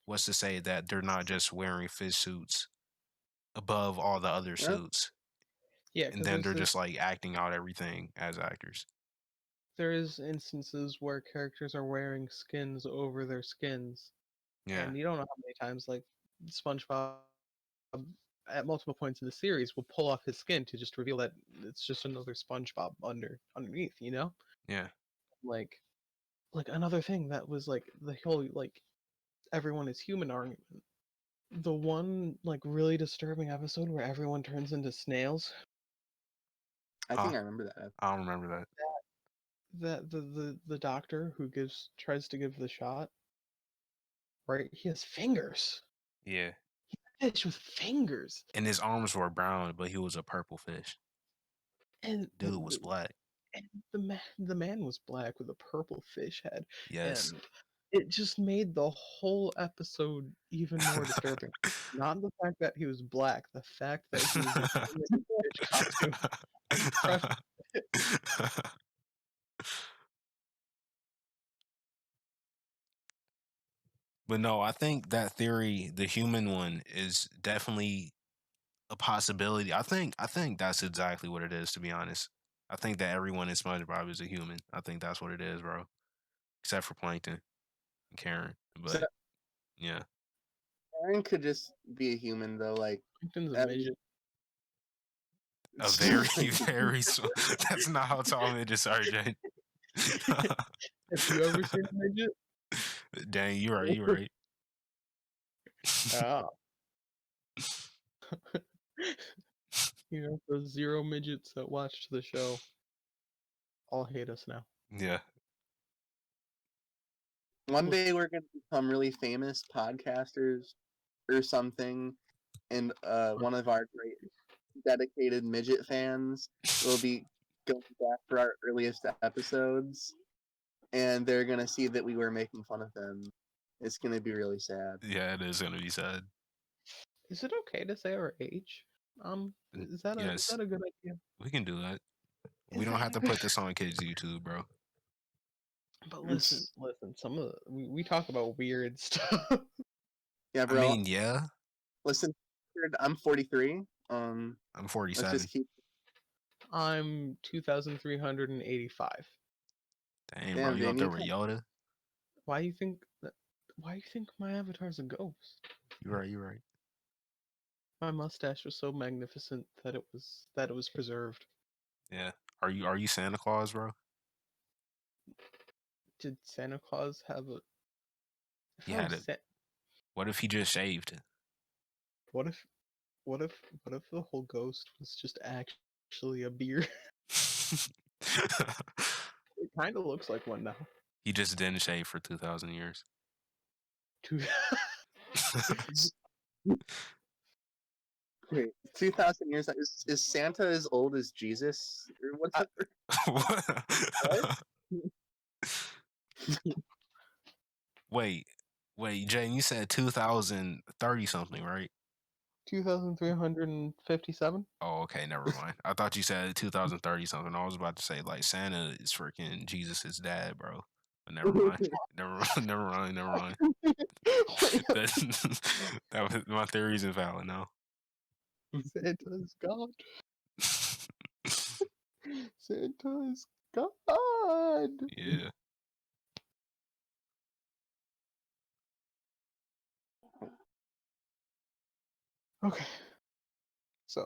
what's to say that they're not just wearing fish suits above all the other Yeah. suits, Yeah, and because then they're just like acting out everything as actors. there is instances where characters are wearing skins over their skins, Yeah, and you don't know how many times like SpongeBob at multiple points in the series will pull off his skin to just reveal that it's just another SpongeBob underneath, you know? yeah. Like another thing that was like the whole like everyone is human argument. The one like really disturbing episode where everyone turns into snails. I Huh? think I remember that. I don't remember that. That the doctor who tries to give the shot, right? He has fingers. Yeah, Fish with fingers. and his arms were brown, but he was a purple fish. And Dude was black. the man was black with a purple fish head, Yes. and it just made the whole episode even more disturbing. Not the fact that he was black, the fact that he was a human in a fish costume. Crushed it. But no, I think that theory, the human one, is definitely a possibility. I think that's exactly what it is, to be honest. I think that everyone in SpongeBob is a human. I think that's what it is, bro. Except for Plankton and Karen. So But yeah. Aaron could just be a human though, like Plankton's a at midget. A very, very that's not how tall midgets are, Jay. Have you ever seen a midget? Dang, you're right, you're right. Ah. You know, those zero midgets that watched the show all hate us now. Yeah. One day we're gonna become really famous podcasters or something, and one of our great dedicated midget fans will be going back for our earliest episodes, and they're gonna see that we were making fun of them. It's gonna be really sad. Yeah, it is gonna be sad. Is it okay to say our age? Is Yes, that a good idea? we can do that. We Is don't that have a to good? put this on kids' YouTube, bro. But listen, some of we talk about weird stuff. Yeah, I bro. mean, yeah, Listen, I'm 43. I'm Let's 47. just keep. I'm 2,385. Damn, bro, Damn, you up Jane, there you with can. Yoda? Why you think that? Why you think my avatar's a ghost? You're right. You're right. My mustache was so magnificent that it was preserved. Yeah. Are you Santa Claus, bro? Did Santa Claus have a? If He I had was it. Sa- What if he just shaved? what if what if what if the whole ghost was just actually a beard? It kind of looks like one now. He just didn't shave for 2,000 years. Two- Wait, 2,000 years? Is Santa as old as Jesus or I- whatever? What? Wait, Jane, you said 2030 something, right? 2,357. Oh, okay, never mind. I thought you said 2030 something. I was about to say like Santa is freaking Jesus' dad, bro. But never mind. Never mind. Never mind. Never mind. That was my theory's invalid now. Santa's God. Santa's God. Yeah. Okay. So,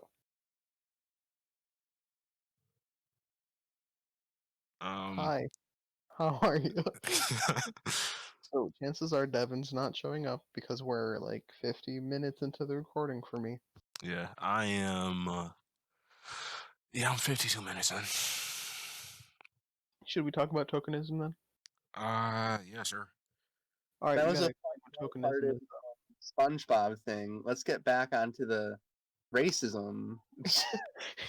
hi. How are you? So, chances are Devin's not showing up because we're like 50 minutes into the recording for me. Yeah, I am. Yeah, I'm 52 minutes in. Should we talk about tokenism then? Yeah, sure. All right, That you was a gotta explain what part tokenism of is. SpongeBob thing. Let's get back onto the racism.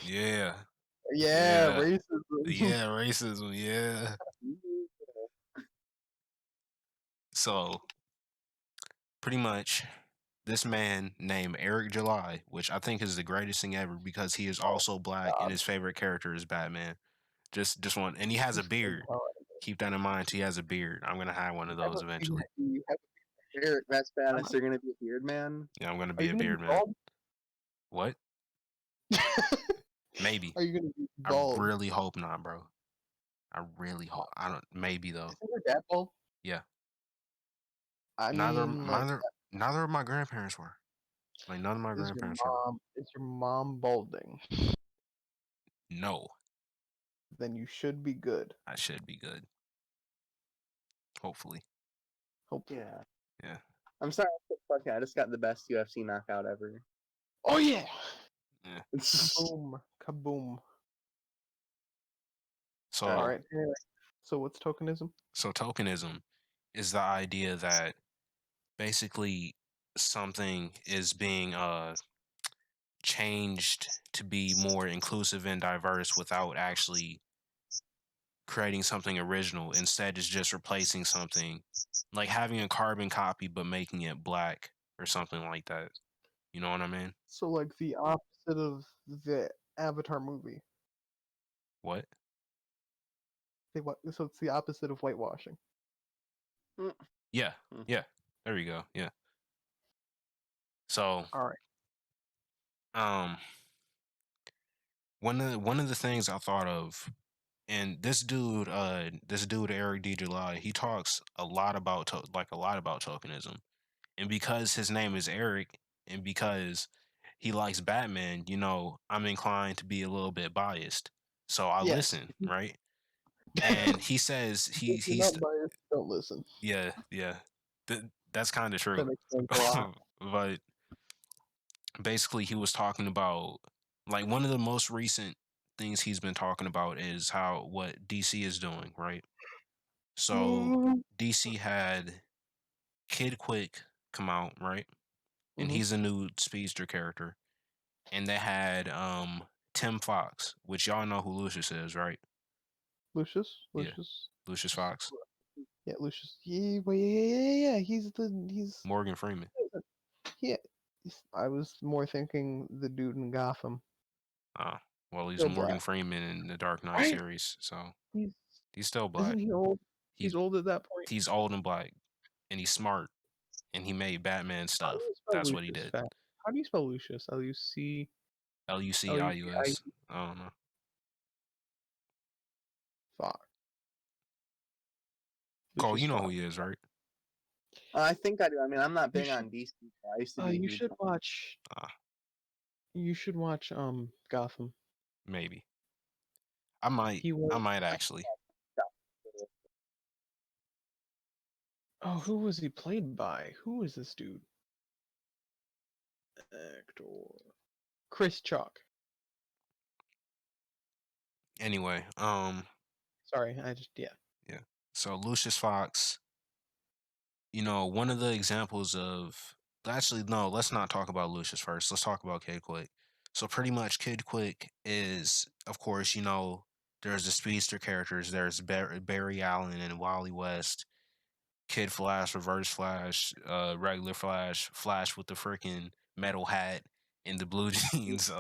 Yeah, Yeah, yeah, racism. yeah, racism. Yeah. So, pretty much, this man named Eric July, which I think is the greatest thing ever because he is Oh also black and God. his favorite character is Batman. Just one, and he has a beard. Keep that in mind. He has a beard. I'm gonna have one of those eventually. Eric, that's badass. They're gonna be a beard man. Yeah, I'm gonna Are be you a gonna be beard man. bald? What? Maybe. Are you gonna be I bald? really hope not, bro. I really hope. I don't. Maybe though. Isn't your dad bald? Yeah. I Neither mean, like, neither of my grandparents were. Like none of my grandparents were. is your mom balding? No, Then you should be good. I should be good. Hopefully. Hopefully. Yeah. Yeah. I'm sorry. I just got the best UFC knockout ever. Oh yeah! Yeah. Kaboom! Kaboom! So All right. Anyway, so what's tokenism? so tokenism is the idea that basically something is being changed to be more inclusive and diverse without actually creating something original. Instead, it's just replacing something, like having a carbon copy but making it black or something like that. You know what I mean? So like the opposite of the Avatar movie. What? So it's the opposite of whitewashing. Yeah. Yeah. There we go. Yeah. So, All right. um, one of the things I thought of, and this dude Eric D. July, he talks a lot about a lot about tokenism, and because his name is Eric, and because he likes Batman, you know, I'm inclined to be a little bit biased, so I Yes. listen, right? And he says If you're not biased, don't listen. yeah, yeah, that's kind of true, That explains a lot. but basically he was talking about like one of the most recent things he's been talking about is what DC is doing, right? So DC had Kid Quick come out, right? And Mm-hmm. he's a new speedster character. And they had Tim Fox, which y'all know who Lucius is, right? Lucius. Yeah, Lucius Fox, Yeah, Lucius. Yeah, wait, yeah. He's Morgan Freeman. yeah. I was more thinking the dude in Gotham. Well, he's Still Morgan black, Freeman in the Dark Knight right? series, so He's he's still isn't black. he old? He He's old at that point. he's old and black, and he's smart, and he made Batman How do stuff. you spell That's what he Lucius? did. Fat. How do you spell Lucius? Lucius. Lucius. I don't know. Fuck. Cole, Lucius you know who Fox. he is, right? I think I do. I mean, I'm not You big should. on DC. But I used to be a You huge should fan. watch. You should watch Gotham. Maybe. I might. He was. I might actually. Oh, who was he played by? Who is this dude? Actor. Chris Chalk. Anyway, Sorry, yeah. yeah. So Lucius Fox, one of the examples of actually no, let's not talk about Lucius first. Let's talk about Kid Quick. So pretty much Kid Quick is, of course, there's the speedster characters. There's Barry Allen and Wally West, Kid Flash, Reverse Flash, regular Flash, Flash with the freaking metal hat and the blue jeans.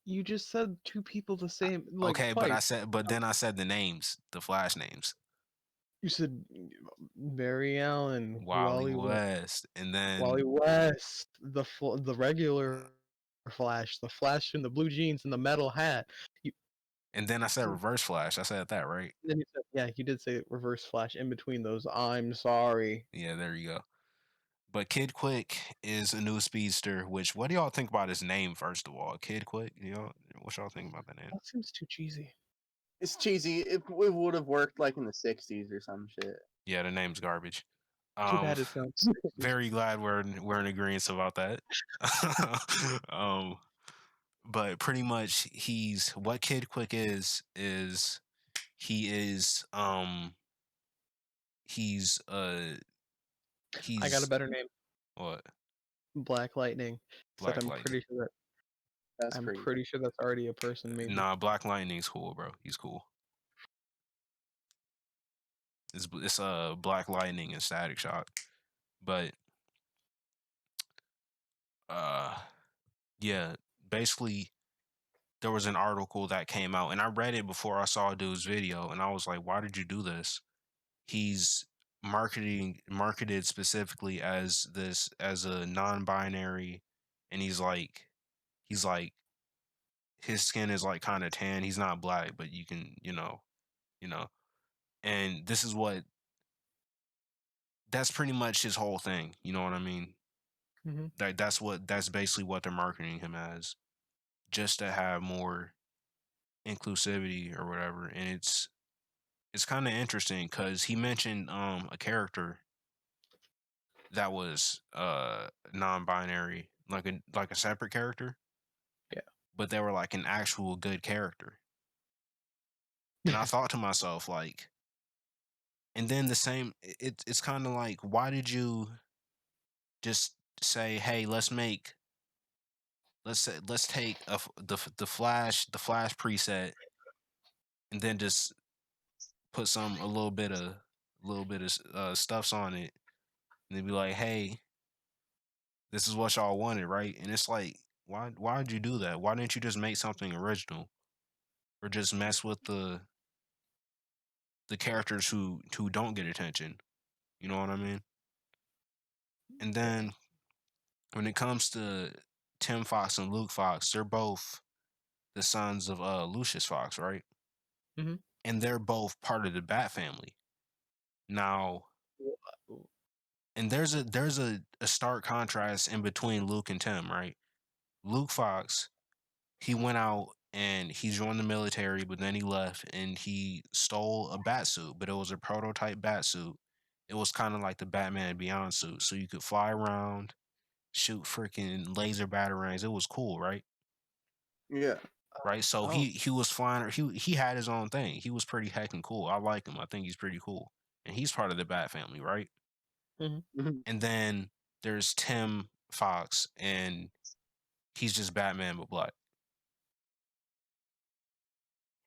You just said two people the same, like Okay, twice. but then I said the names, the Flash names. You said Barry Allen, Wally West, and then Wally West, the regular Flash, the Flash in the blue jeans and the metal hat. I said Reverse Flash. I said that right. Then you said, yeah, you did say Reverse Flash in between those. I'm sorry. Yeah, there you go. But Kid Quick is a new speedster. Which, what do y'all think about his name? First of all, Kid Quick. What y'all think about that name? That seems too cheesy. It's cheesy. It would have worked like in the '60s or some shit. Yeah, the name's garbage. Too bad it's not. Very glad we're in agreement about that. But pretty much he's what Kid Quick is he is he's I got a better name. what? Black Lightning. Except Black I'm Lightning. pretty sure that's already a person. Maybe. Nah, Black Lightning's cool, bro. He's cool. It's Black Lightning and Static Shock, but yeah, basically there was an article that came out, and I read it before I saw dude's video, and I was like, why did you do this? He's marketed specifically as a non-binary, and he's like his skin is like kind of tan. He's not black, but you can you know, and that's pretty much his whole thing. You know what I mean? Mm-hmm. That's basically what they're marketing him as, just to have more inclusivity or whatever. And it's kind of interesting because he mentioned a character that was non-binary, like a separate character. Yeah. But they were like an actual good character. And I thought to myself, like, and then it's kind of like, why did you just say, hey, let's take the Flash preset, and then just put a little bit of stuffs on it, and then be like, hey, this is what y'all wanted, right? And it's like, why did you do that? Why didn't you just make something original, or just mess with the characters who don't get attention? You know what I mean? And then when it comes to Tim Fox and Luke Fox, they're both the sons of Lucius Fox, right? Mm-hmm. And they're both part of the Bat family. Now, and there's a stark contrast in between Luke and Tim, right? Luke Fox, he went out and he joined the military, but then he left and he stole a bat suit, but it was a prototype bat suit. It was kind of like the Batman Beyond suit, so you could fly around, shoot freaking laser batarangs. It was cool, right? Yeah. right? So Oh, he was flying. He had his own thing. He was pretty heckin' cool. I like him. I think he's pretty cool, and he's part of the Bat family, right? mhm. Mhm. And then there's Tim Fox, and he's just Batman but black.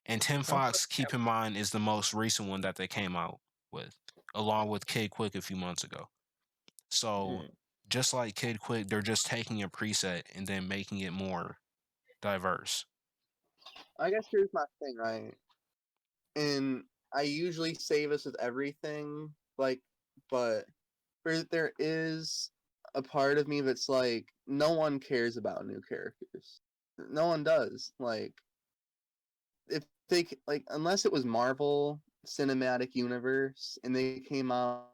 And Tim Sounds like Fox, keep in mind, is the most recent one that they came out with, along with Kid Quick a few months ago. So Mm. just like Kid Quick, they're just taking a preset and then making it more diverse. I guess here's my thing, right? And I usually say this with everything, like, but there is a part of me that's like, no one cares about new characters. No one does. Like, if like, unless it was Marvel Cinematic Universe and they came out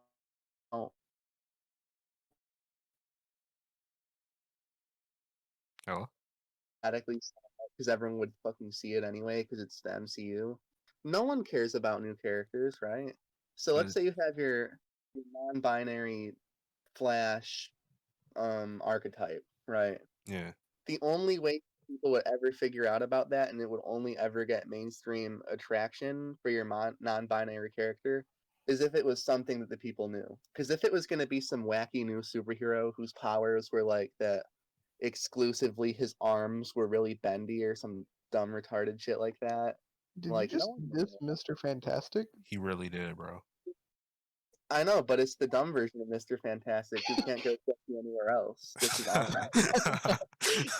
Oh, automatically because everyone would fucking see it anyway because it's the MCU. No one cares about new characters, right? So let's but say you have your non-binary Flash archetype, right? yeah, The only way people would ever figure out about that, and it would only ever get mainstream attraction for your non-binary character, is if it was something that the people knew. Because if it was going to be some wacky new superhero whose powers were like that, exclusively his arms were really bendy or some dumb retarded shit like that, Did you like no just one would diss know. Mr. Fantastic? he really did, bro. I know, but it's the dumb version of Mr. Fantastic who can't go anywhere else. Just his arm.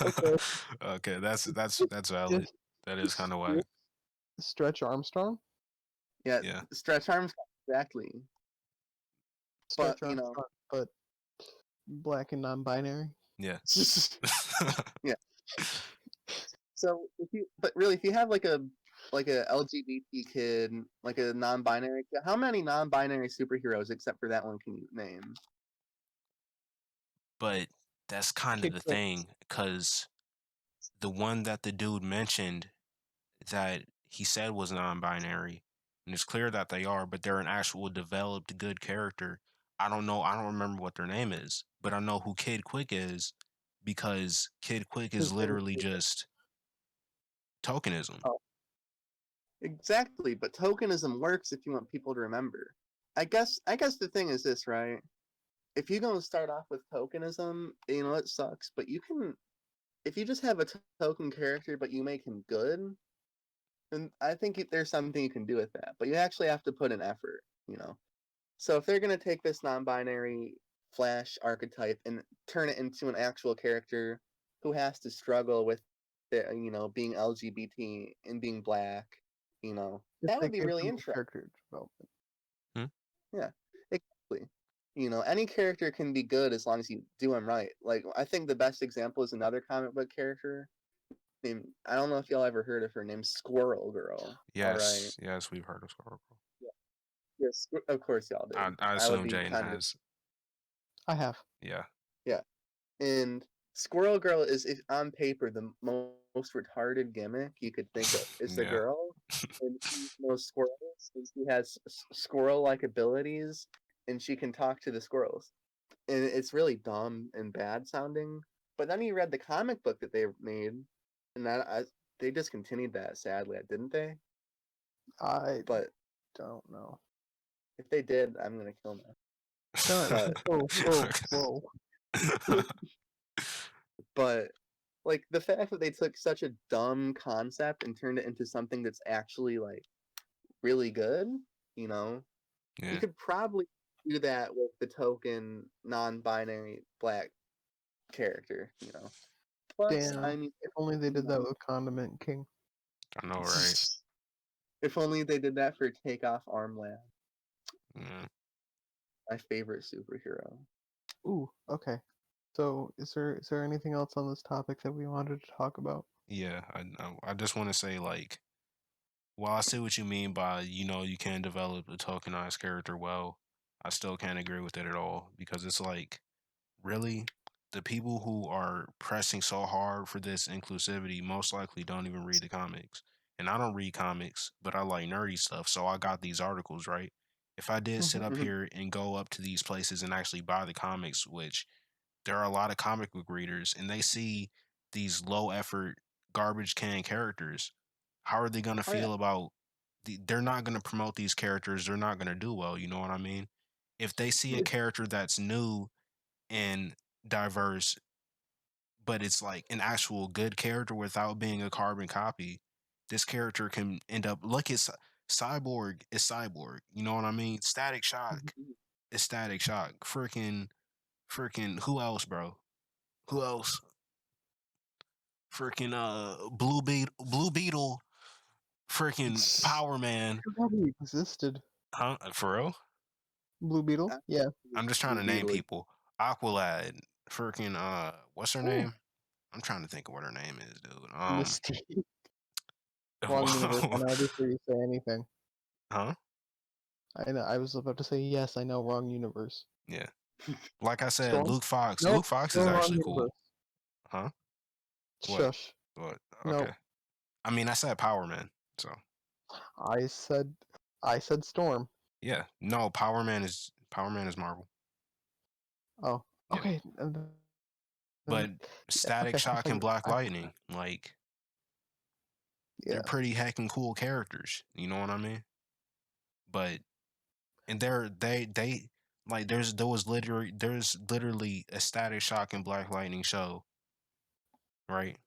Okay. Okay, that's valid. Diss, That is kind of Yeah. whack. Stretch Armstrong? Yeah, Yeah, stretch arms exactly. But Stretch Armstrong, but black and non-binary. yeah. yeah. So but really, if you have like a LGBT kid, like a non-binary kid, how many non-binary superheroes except for that one can you name? But that's kind of Kid the Quick. thing, because the one that the dude mentioned that he said was non-binary, and it's clear that they are, but they're an actual developed good character. I don't know. I don't remember what their name is, but I know who Kid Quick is because Kid Quick is His name is literally Kid Quick. just tokenism. Oh, Exactly, but tokenism works if you want people to remember. I guess the thing is this, right? If you're gonna start off with tokenism, it sucks, but you can if you just have a token character but you make him good, then I think there's something you can do with that. But you actually have to put in effort. So if they're gonna take this non-binary Flash archetype and turn it into an actual character who has to struggle with being LGBT and being black, if that they would be gave really him a interesting. character development. Hmm? Yeah, exactly. Any character can be good as long as you do them right. Like I think the best example is another comic book character named I don't know if y'all ever heard of her named Squirrel Girl. All right. Yes, yes, we've heard of Squirrel Girl. Yes, of course y'all did. I I would assume be Jane kind of has. I have. Yeah, yeah. And Squirrel Girl is, if on paper, the most retarded gimmick you could think of. It's a yeah, girl, and she's the most squirrels, and she has squirrel-like abilities, and she can talk to the squirrels. And it's really dumb and bad sounding. But then you read the comic book that they made, and they discontinued that, sadly, didn't they? I But don't know. if they did, I'm gonna kill them. But Whoa, whoa, whoa. but like the fact that they took such a dumb concept and turned it into something that's actually like really good, you know, you yeah. could probably do that with the token non-binary black character. Plus, I Damn. mean, If only they you did that know, with Condiment King. I know, right? if only they did that for Takeoff Arm Lab, Yeah, my favorite superhero. Ooh, okay. So is there anything else on this topic that we wanted to talk about? yeah. I just want to say, like, while I see what you mean by, you can develop a tokenized character well, I still can't agree with it at all, because it's like, really, the people who are pressing so hard for this inclusivity most likely don't even read the comics. And I don't read comics, but I like nerdy stuff, so I got these articles, right? If I did sit up Mhm. here and go up to these places and actually buy the comics, which there are a lot of comic book readers, and they see these low effort garbage can characters, how are they gonna Oh yeah. feel about they're not gonna promote these characters, they're not gonna do well, you know what I mean? If they see a character that's new and diverse, but it's like an actual good character without being a carbon copy, this character can end up look at Cyborg is Cyborg, you know what I mean? Static Shock is Static Shock. Freaking who else, bro? Who else? Freaking Blue Beetle, freaking Power I Man. forgot he existed. Huh? For real? Blue Beetle? Uh, Yeah. I'm just trying Blue to name Beetle. people. Aqualad, freaking what's her Oh, name? I'm trying to think of what her name is, dude. Mystique. Wrong universe. I know before you say anything. Huh? I know. I was about to say yes. I know. Wrong universe. Yeah. Like I said, Storm? Luke Fox. Nope. Luke Fox is Still wrong actually cool. universe. Huh? What? Shush. What? Nope. Okay. I mean, I said Power Man. So I said. I said Storm. yeah. No, Power Man is Marvel. Oh. Yeah. Okay. But Yeah. Static Okay. I Shock thought and you. Black Lightning, like Yeah. they're pretty heckin' cool characters. You know what I mean? But and they like there's literally a Static Shock and Black Lightning show, right?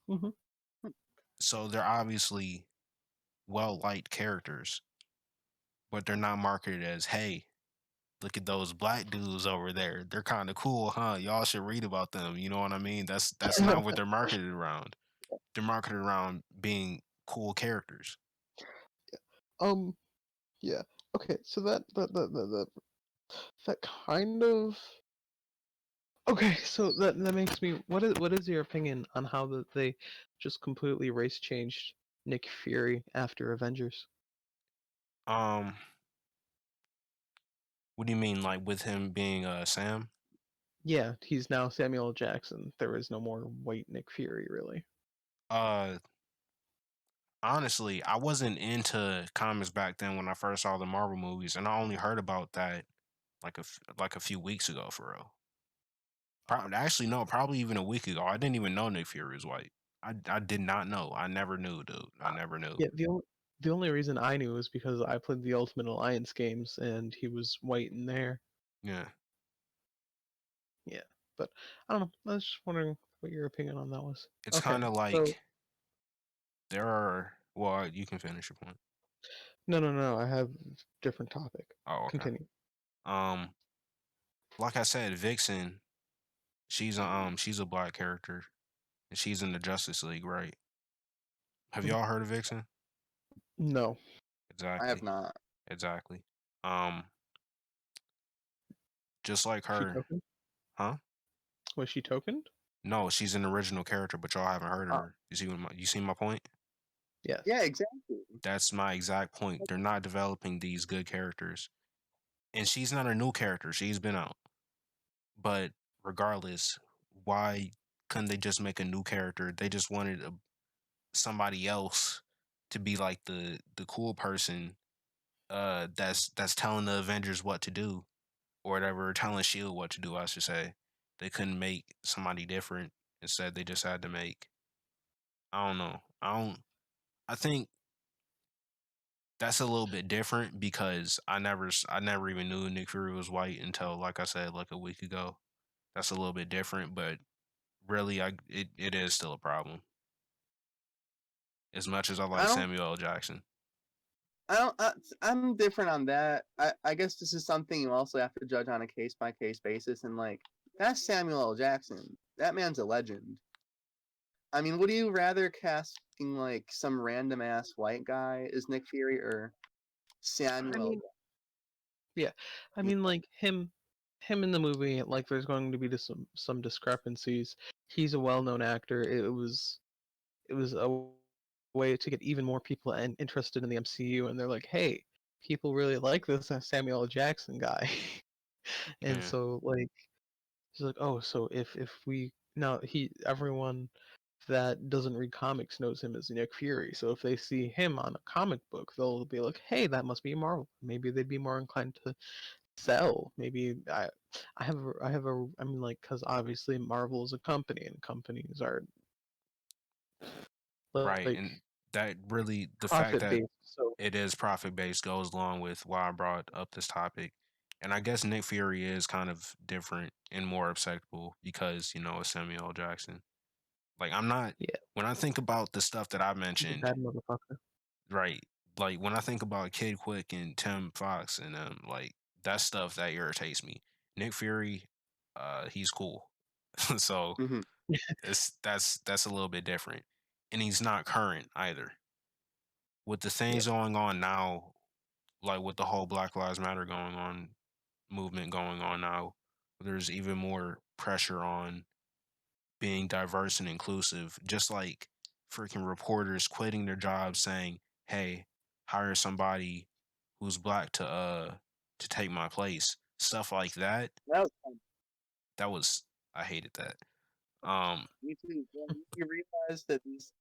Hmm. So they're obviously well liked characters, but they're not marketed as, hey, look at those black dudes over there. They're kind of cool, huh? Y'all should read about them. You know what I mean? That's not what they're marketed around. They're marketed around being cool characters. um. Yeah. Okay. So that kind of. Okay. So that makes me. What is your opinion on how they just completely race changed Nick Fury after Avengers? Um, what do you mean, like with him being Sam? Yeah, he's now Samuel L. Jackson. There is no more white Nick Fury, really. Uh, honestly, I wasn't into comics back then when I first saw the Marvel movies, and I only heard about that like a few weeks ago for real. Probably, actually, no, probably even a week ago. I didn't even know Nick Fury was white. I did not know. I never knew, dude. I Uh, never knew. yeah, the only reason I knew is because I played the Ultimate Alliance games and he was white in there. Yeah, Yeah, but I don't know. I was just wondering what your opinion on that was. it's Okay, kind of so like there are. Well, you can finish your point. no. I have different topic. Oh, okay. Continue. Um, like I said, Vixen. She's a black character, and she's in the Justice League, right? Have Mhm. y'all heard of Vixen? No, I have Exactly, not. exactly. Um, just like she her, tokened. huh? Was she tokened? No, she's an original character, but y'all haven't heard of Ah, her. You see my point? yes. Yeah, exactly. That's my exact point. They're not developing these good characters. And she's not a new character. She's been out. But regardless, why couldn't they just make a new character? They just wanted somebody else to be like the cool person that's telling the Avengers what to do or whatever, telling Shield what to do, I should say. They couldn't make somebody different. Instead, they just had to make I don't know. I think that's a little bit different because I never even knew Nick Fury was white until, like I said, like a week ago. That's a little bit different, but really, it is still a problem. As much as I I like don't. Samuel L. Jackson, I don't. I'm different on that. I guess this is something you also have to judge on a case by case basis. And like, that's Samuel L. Jackson. That man's a legend. I mean, would you rather casting like some random ass white guy as Nick Fury or I Samuel? mean, yeah. I mean, like him in the movie. Like, there's going to be some discrepancies. He's a well-known actor. It was a way to get even more people interested in the MCU, and they're like, hey, people really like this Samuel L. Jackson guy, and yeah, so like he's like, oh, so if we now he everyone that doesn't read comics knows him as Nick Fury, so if they see him on a comic book, they'll be like, hey, that must be Marvel. Maybe they'd be more inclined to sell. Maybe I mean, like, because obviously Marvel is a company, and companies are Right, Like and that really the fact profit that based. So it is profit based goes along with why I brought up this topic. And I guess Nick Fury is kind of different and more acceptable because, it's Samuel L. Jackson. Like I'm not yeah, when I think about the stuff that I he's a mentioned, bad motherfucker. right? Like when I think about Kid Quick and Tim Fox and like that stuff that irritates me. Nick Fury, he's cool. So Hmm. that's a little bit different. And he's not current either. With the Yeah. things going on now, like with the whole Black Lives Matter going on movement going on now, there's even more pressure on being diverse and inclusive, just like freaking reporters quitting their jobs saying, "Hey, hire somebody who's black to take my place." Stuff like that. That was fun. That was I hated that. Um, Me too. When you realize that these,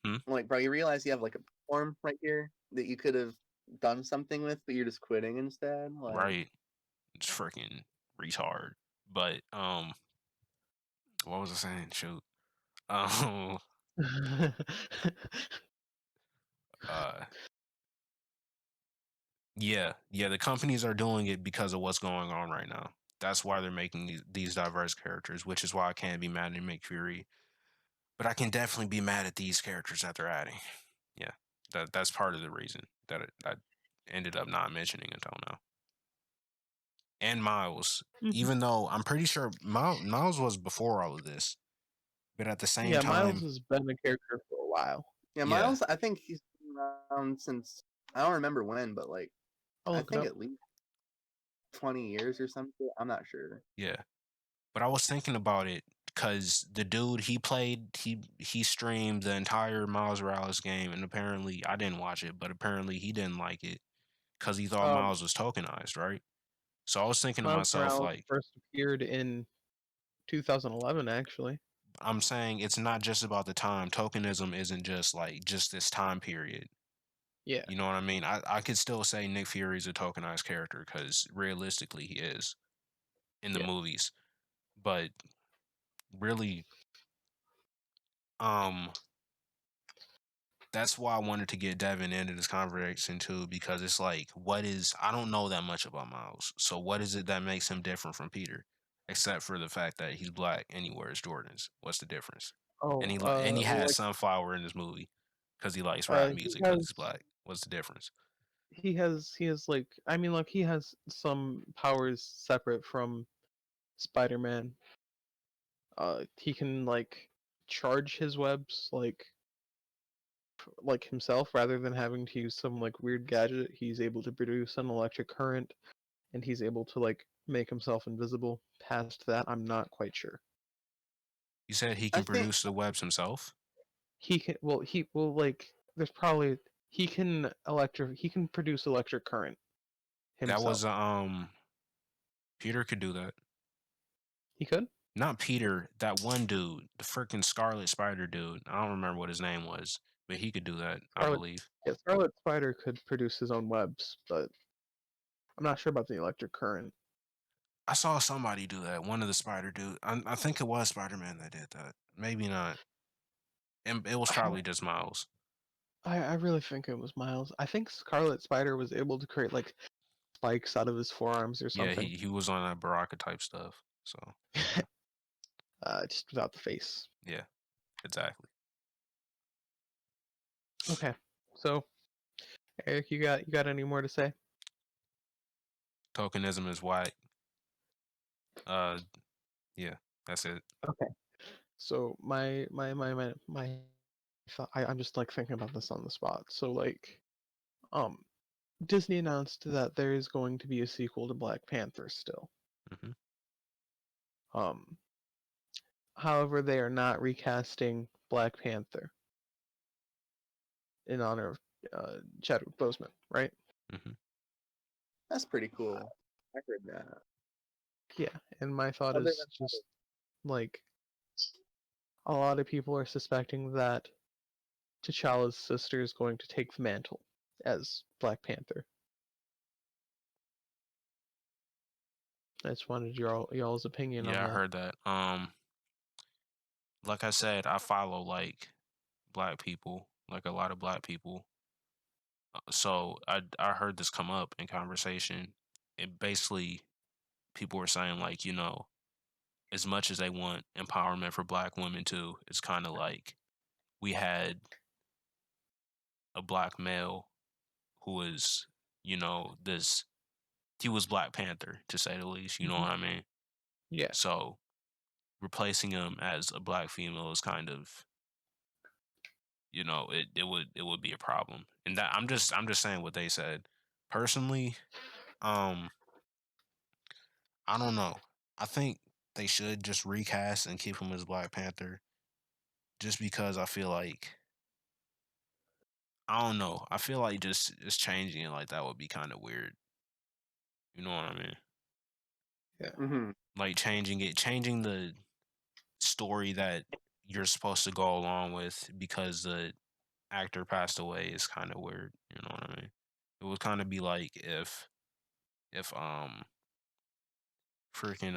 hmm, like, bro, you realize you have like a platform right here that you could have done something with, but you're just quitting instead. Like, right. It's freaking retard. But what was I saying? Shoot. Um uh yeah, the companies are doing it because of what's going on right now. That's why they're making these diverse characters, which is why I can't be mad at Nick Fury. But I can definitely be mad at these characters that they're adding. Yeah, that's part of the reason that I ended up not mentioning until now. And Miles, Mhm. even though I'm pretty sure Miles was before all of this, but at the same Yeah, Miles time, has been a character for a while. yeah, yeah, Miles, I think he's been around since I don't remember when, but like, I'll I look it think up. at least 20 years or something. I'm not sure. yeah. But I was thinking about it because the dude he played, he streamed the entire Miles Morales game, and apparently I didn't watch it, but apparently he didn't like it because he thought Um, Miles was tokenized, right? So I was thinking to Miles myself, Morales like, first appeared in 2011, actually. I'm saying it's not just about the time. Tokenism isn't just like just this time period. Yeah, You know what I mean? I could still say Nick Fury's a tokenized character because realistically he is in the yeah. movies, but really, um, that's why I wanted to get Devin into this conversation too, because it's like, I don't know that much about Miles. So what is it that makes him different from Peter? Except for the fact that he's black and he wears Jordans. What's the difference? And Oh, he well, has like, Sunflower in this movie because he likes rap he music because he's has, black. What's the difference? he has like, I mean, like, he has some powers separate from Spider-Man. He can like charge his webs like himself rather than having to use some like weird gadget. He's able to produce an electric current, and he's able to like make himself invisible. Past that, I'm not quite sure. You said he I can think produce the webs himself. He will like there's probably he can produce electric current That himself. was Peter could do that. He could. Not Peter, that one dude, the freaking Scarlet Spider dude. I don't remember what his name was, but he could do that, I Scarlet believe. Yeah, Scarlet Spider could produce his own webs, but I'm not sure about the electric current. I saw somebody do that. One of the Spider dude. I think it was Spider Man that did that. Maybe not. And it was I probably just Miles. I really think it was Miles. I think Scarlet Spider was able to create like spikes out of his forearms or Yeah, something. he was on that Baraka type stuff. So yeah, Just without the face. yeah, exactly. Okay. So, Eric, you got any more to say? Tokenism is whack. Uh, yeah, that's it. Okay. So my I'm just like thinking about this on the spot. So like um Disney announced that there is going to be a sequel to Black Panther still. Hmm. Um However, they are not recasting Black Panther in honor of Chadwick Boseman, right? Hmm. that's pretty cool. I heard that. Yeah, and my thought Other is than just like a lot of people are suspecting that T'Challa's sister is going to take the mantle as Black Panther. I just wanted y'all's opinion on Yeah, I that. heard that. like I said, I follow like black people, like a lot of black people. So I heard this come up in conversation. And basically people were saying like, as much as they want empowerment for black women too, it's kind of like we had a black male who was, this he was Black Panther to say the least, you know Mhm. what I mean? Yeah. So replacing him as a black female is kind of, it would be a problem. And that I'm just saying what they said. Personally, um I don't know. I think they should just recast and keep him as Black Panther just because I feel like I don't know. I feel like just changing it like that would be kind of weird. You know what I mean? Yeah. Mm-hmm. Like changing the story that you're supposed to go along with because the actor passed away is kind of weird. You know what I mean? It would kind of be like if freaking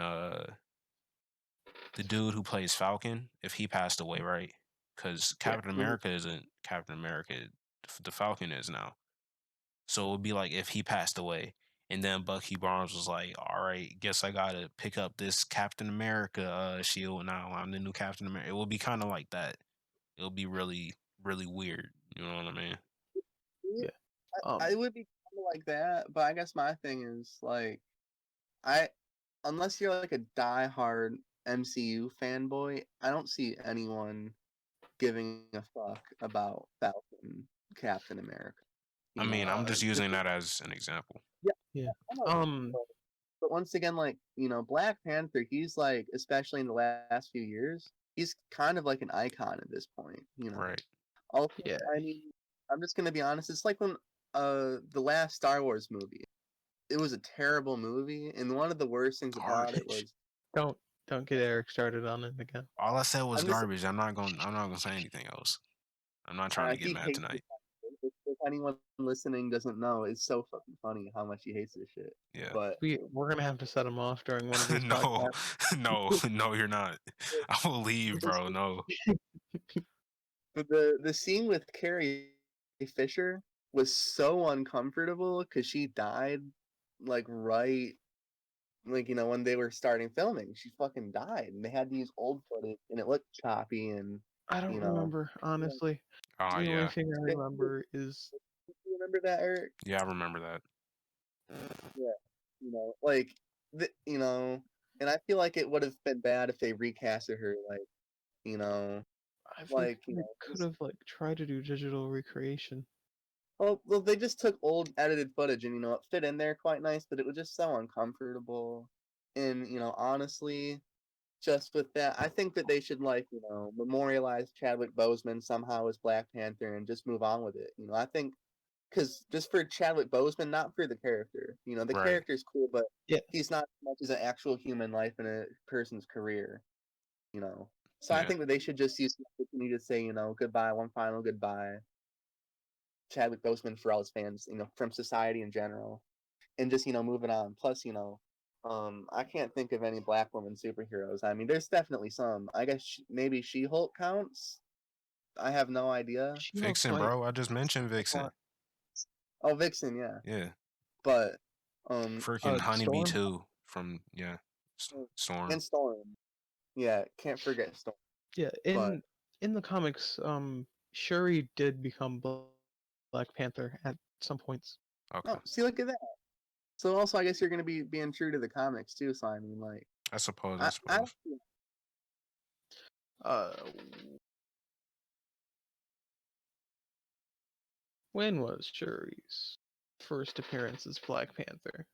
the dude who plays Falcon, if he passed away, right? Because Yeah. Captain America isn't Captain America. The Falcon is now. So it would be like if he passed away, and then Bucky Barnes was like, "All right, guess I gotta pick up this Captain America shield now. I'm the new Captain America." It would be kind of like that. It would be really, really weird. You know what I mean? Yeah. I would be kind of like that, but I guess my thing is like I unless you're like a diehard MCU fanboy, I don't see anyone giving a fuck about Falcon Captain America. I You mean, know, I'm just just using that as an example. yeah, Yeah. I know that. Um. But once again, like Black Panther, he's like, especially in the last few years, he's kind of like an icon at this point. Right. Also, Yeah. I mean, I'm just gonna be honest. It's like when the last Star Wars movie. It was a terrible movie, and one of the worst things about it Garbage. was Don't don't get Eric started on it again. All I said was I'm just garbage. I'm not gonna say anything else. I'm not trying to get he mad hates it. tonight. If anyone listening doesn't know, it's so fucking funny how much he hates this shit. Yeah. But We're gonna have to set him off during one of these No, podcasts. no, you're not. I will leave, bro. No. but the scene with Carrie Fisher was so uncomfortable because she died like right like when they were starting filming. She fucking died, and they had to use old footage, and it looked choppy, and I don't you know. remember, honestly. Oh The only yeah. thing I You remember is remember that, Eric? Yeah, I remember that. Yeah, like and I feel like it would have been bad if they recasted her, like, you know, I feel like like they could have like tried to do digital recreation. well, they just took old edited footage and it fit in there quite nice, but it was just so uncomfortable. And honestly, just with that, I think that they should like memorialize Chadwick Boseman somehow as Black Panther and just move on with it. I think because just for Chadwick Boseman, not for the character. The Right. character's cool, but Yeah. he's not as much as an actual human life in a person's career. So I Yeah. think that they should just use the opportunity to say, goodbye, one final goodbye, Chadwick Boseman for all his fans, from society in general, and just moving on. Plus, I can't think of any black woman superheroes. I mean, there's definitely some. I guess maybe She-Hulk counts. I have no idea. She-Hulk's Vixen, white. bro. I just mentioned Vixen. Oh, Vixen, yeah, Yeah. but Freaking Honeybee Storm. too from Storm. and Storm. Yeah, can't forget Storm. Yeah, But in the comics, Shuri did become Black Panther at some points. Okay. oh, see, look at that. So also, I guess you're gonna be being true to the comics too. So I mean, like, I suppose. I I suppose. Uh, when was Shuri's first appearance as Black Panther?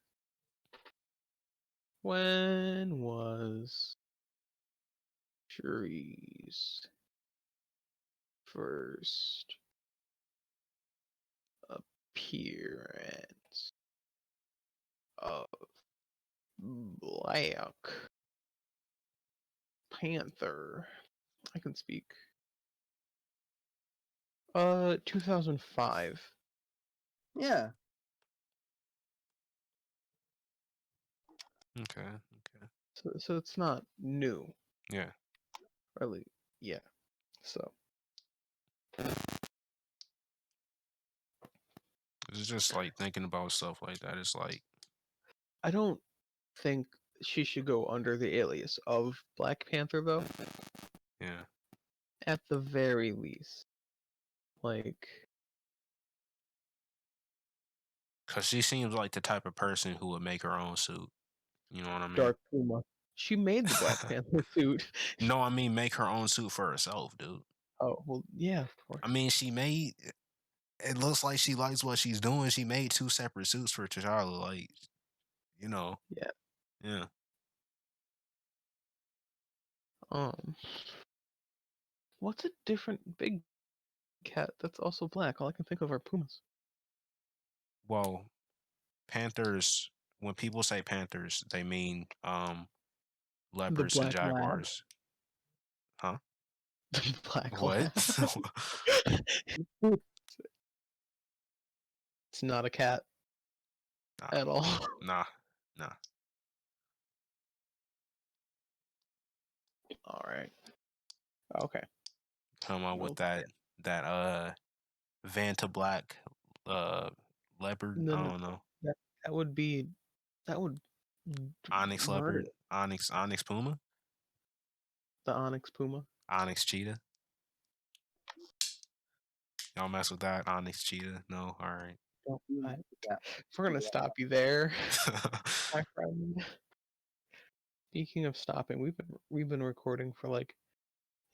When was Shuri's first appearance of Black Panther? I can speak. 2005. yeah. Okay. Okay. So it's not new, Yeah. really. Yeah. So It's just like thinking about stuff like that. It's like, I don't think she should go under the alias of Black Panther though. yeah, At the very least. Like because she seems like the type of person who would make her own suit. You know what I mean? Dark Puma. She made the Black Panther suit. No, I mean make her own suit for herself, dude. Oh, well, yeah, of course. I mean, she made. It looks like she likes what she's doing. She made 2 separate suits for T'Challa. Like, you know, Yeah. yeah. What's a different big cat that's also black? All I can think of are pumas. Well, Panthers. When people say Panthers, they mean The leopards and black lab. jaguars. Huh? The black What? lab. It's not a cat Nah, at all. nah, nah. All right. Okay. Come on with Okay. that Vanta black uh leopard. I Then don't know. that would be that would Onyx murder leopard, onyx puma, the onyx puma. onyx cheetah. Y'all mess with that onyx cheetah? No, all right. Don't, I, if we're gonna stop you there, my friend. Speaking of stopping, we've been recording for like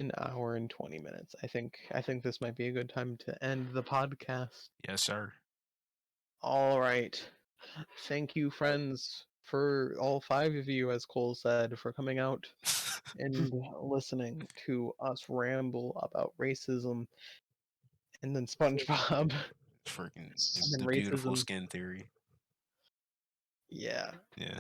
an hour and 20 minutes. I think this might be a good time to end the podcast. Yes, sir. All right. Thank you, friends, for all 5 of you, as Cole said, for coming out and listening to us ramble about racism and then SpongeBob Freaking and then the beautiful racism. skin theory. Yeah. Yeah.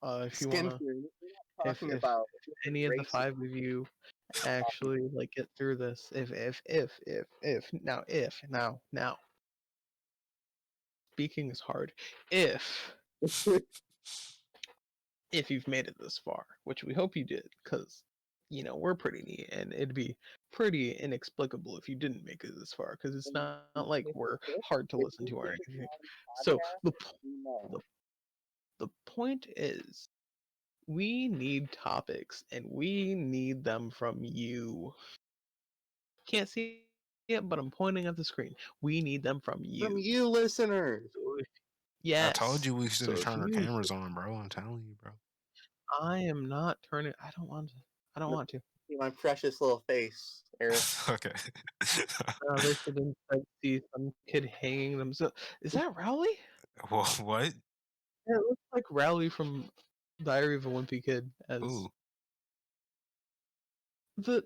If you Skin wanna, theory. We're not if talking if about any of the race. 5 of you actually like get through this, if now speaking is hard. If you've made it this far, which we hope you did, because we're pretty neat, and it'd be pretty inexplicable if you didn't make it this far, because it's not like we're hard to listen to or anything. So the the point is, we need topics, and we need them from you. Can't see it, but I'm pointing at the screen. We need them from you. From you, listeners. So I told yes. you we should So have if turned our you, cameras on, bro. I'm telling you, bro. I am not turning. I don't want to. I don't want to. My precious little face, Eric. Okay. They should instead see some kid hanging themselves. Is that Rowley? Well, what? Yeah, it looks like Rowley from Diary of a Wimpy Kid. As Ooh. the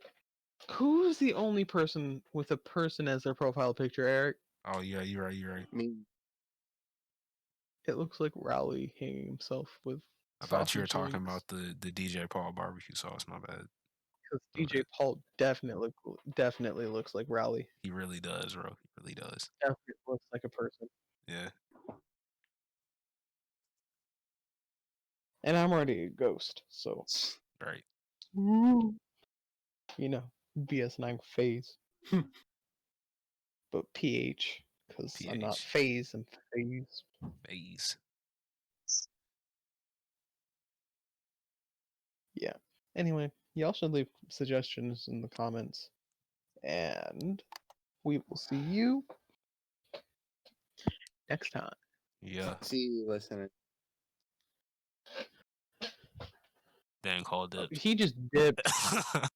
who's the only person with a person as their profile picture, Eric? Oh yeah, you're right. You're right. Me. It looks like Rowley hanging himself with I thought you were sausage talking links. about the DJ Paul barbecue sauce. My bad. Because My DJ bad. Paul definitely looks like Rowley. He really does, bro. He really does. Definitely looks like a person. Yeah. And I'm already a ghost, so Right. BS9 phase. But PH, because I'm not PH. phase and phase. Phase. Yeah. Anyway, y'all should leave suggestions in the comments. And we will see you next time. Yeah. See you, listeners. Then called it. He just dipped.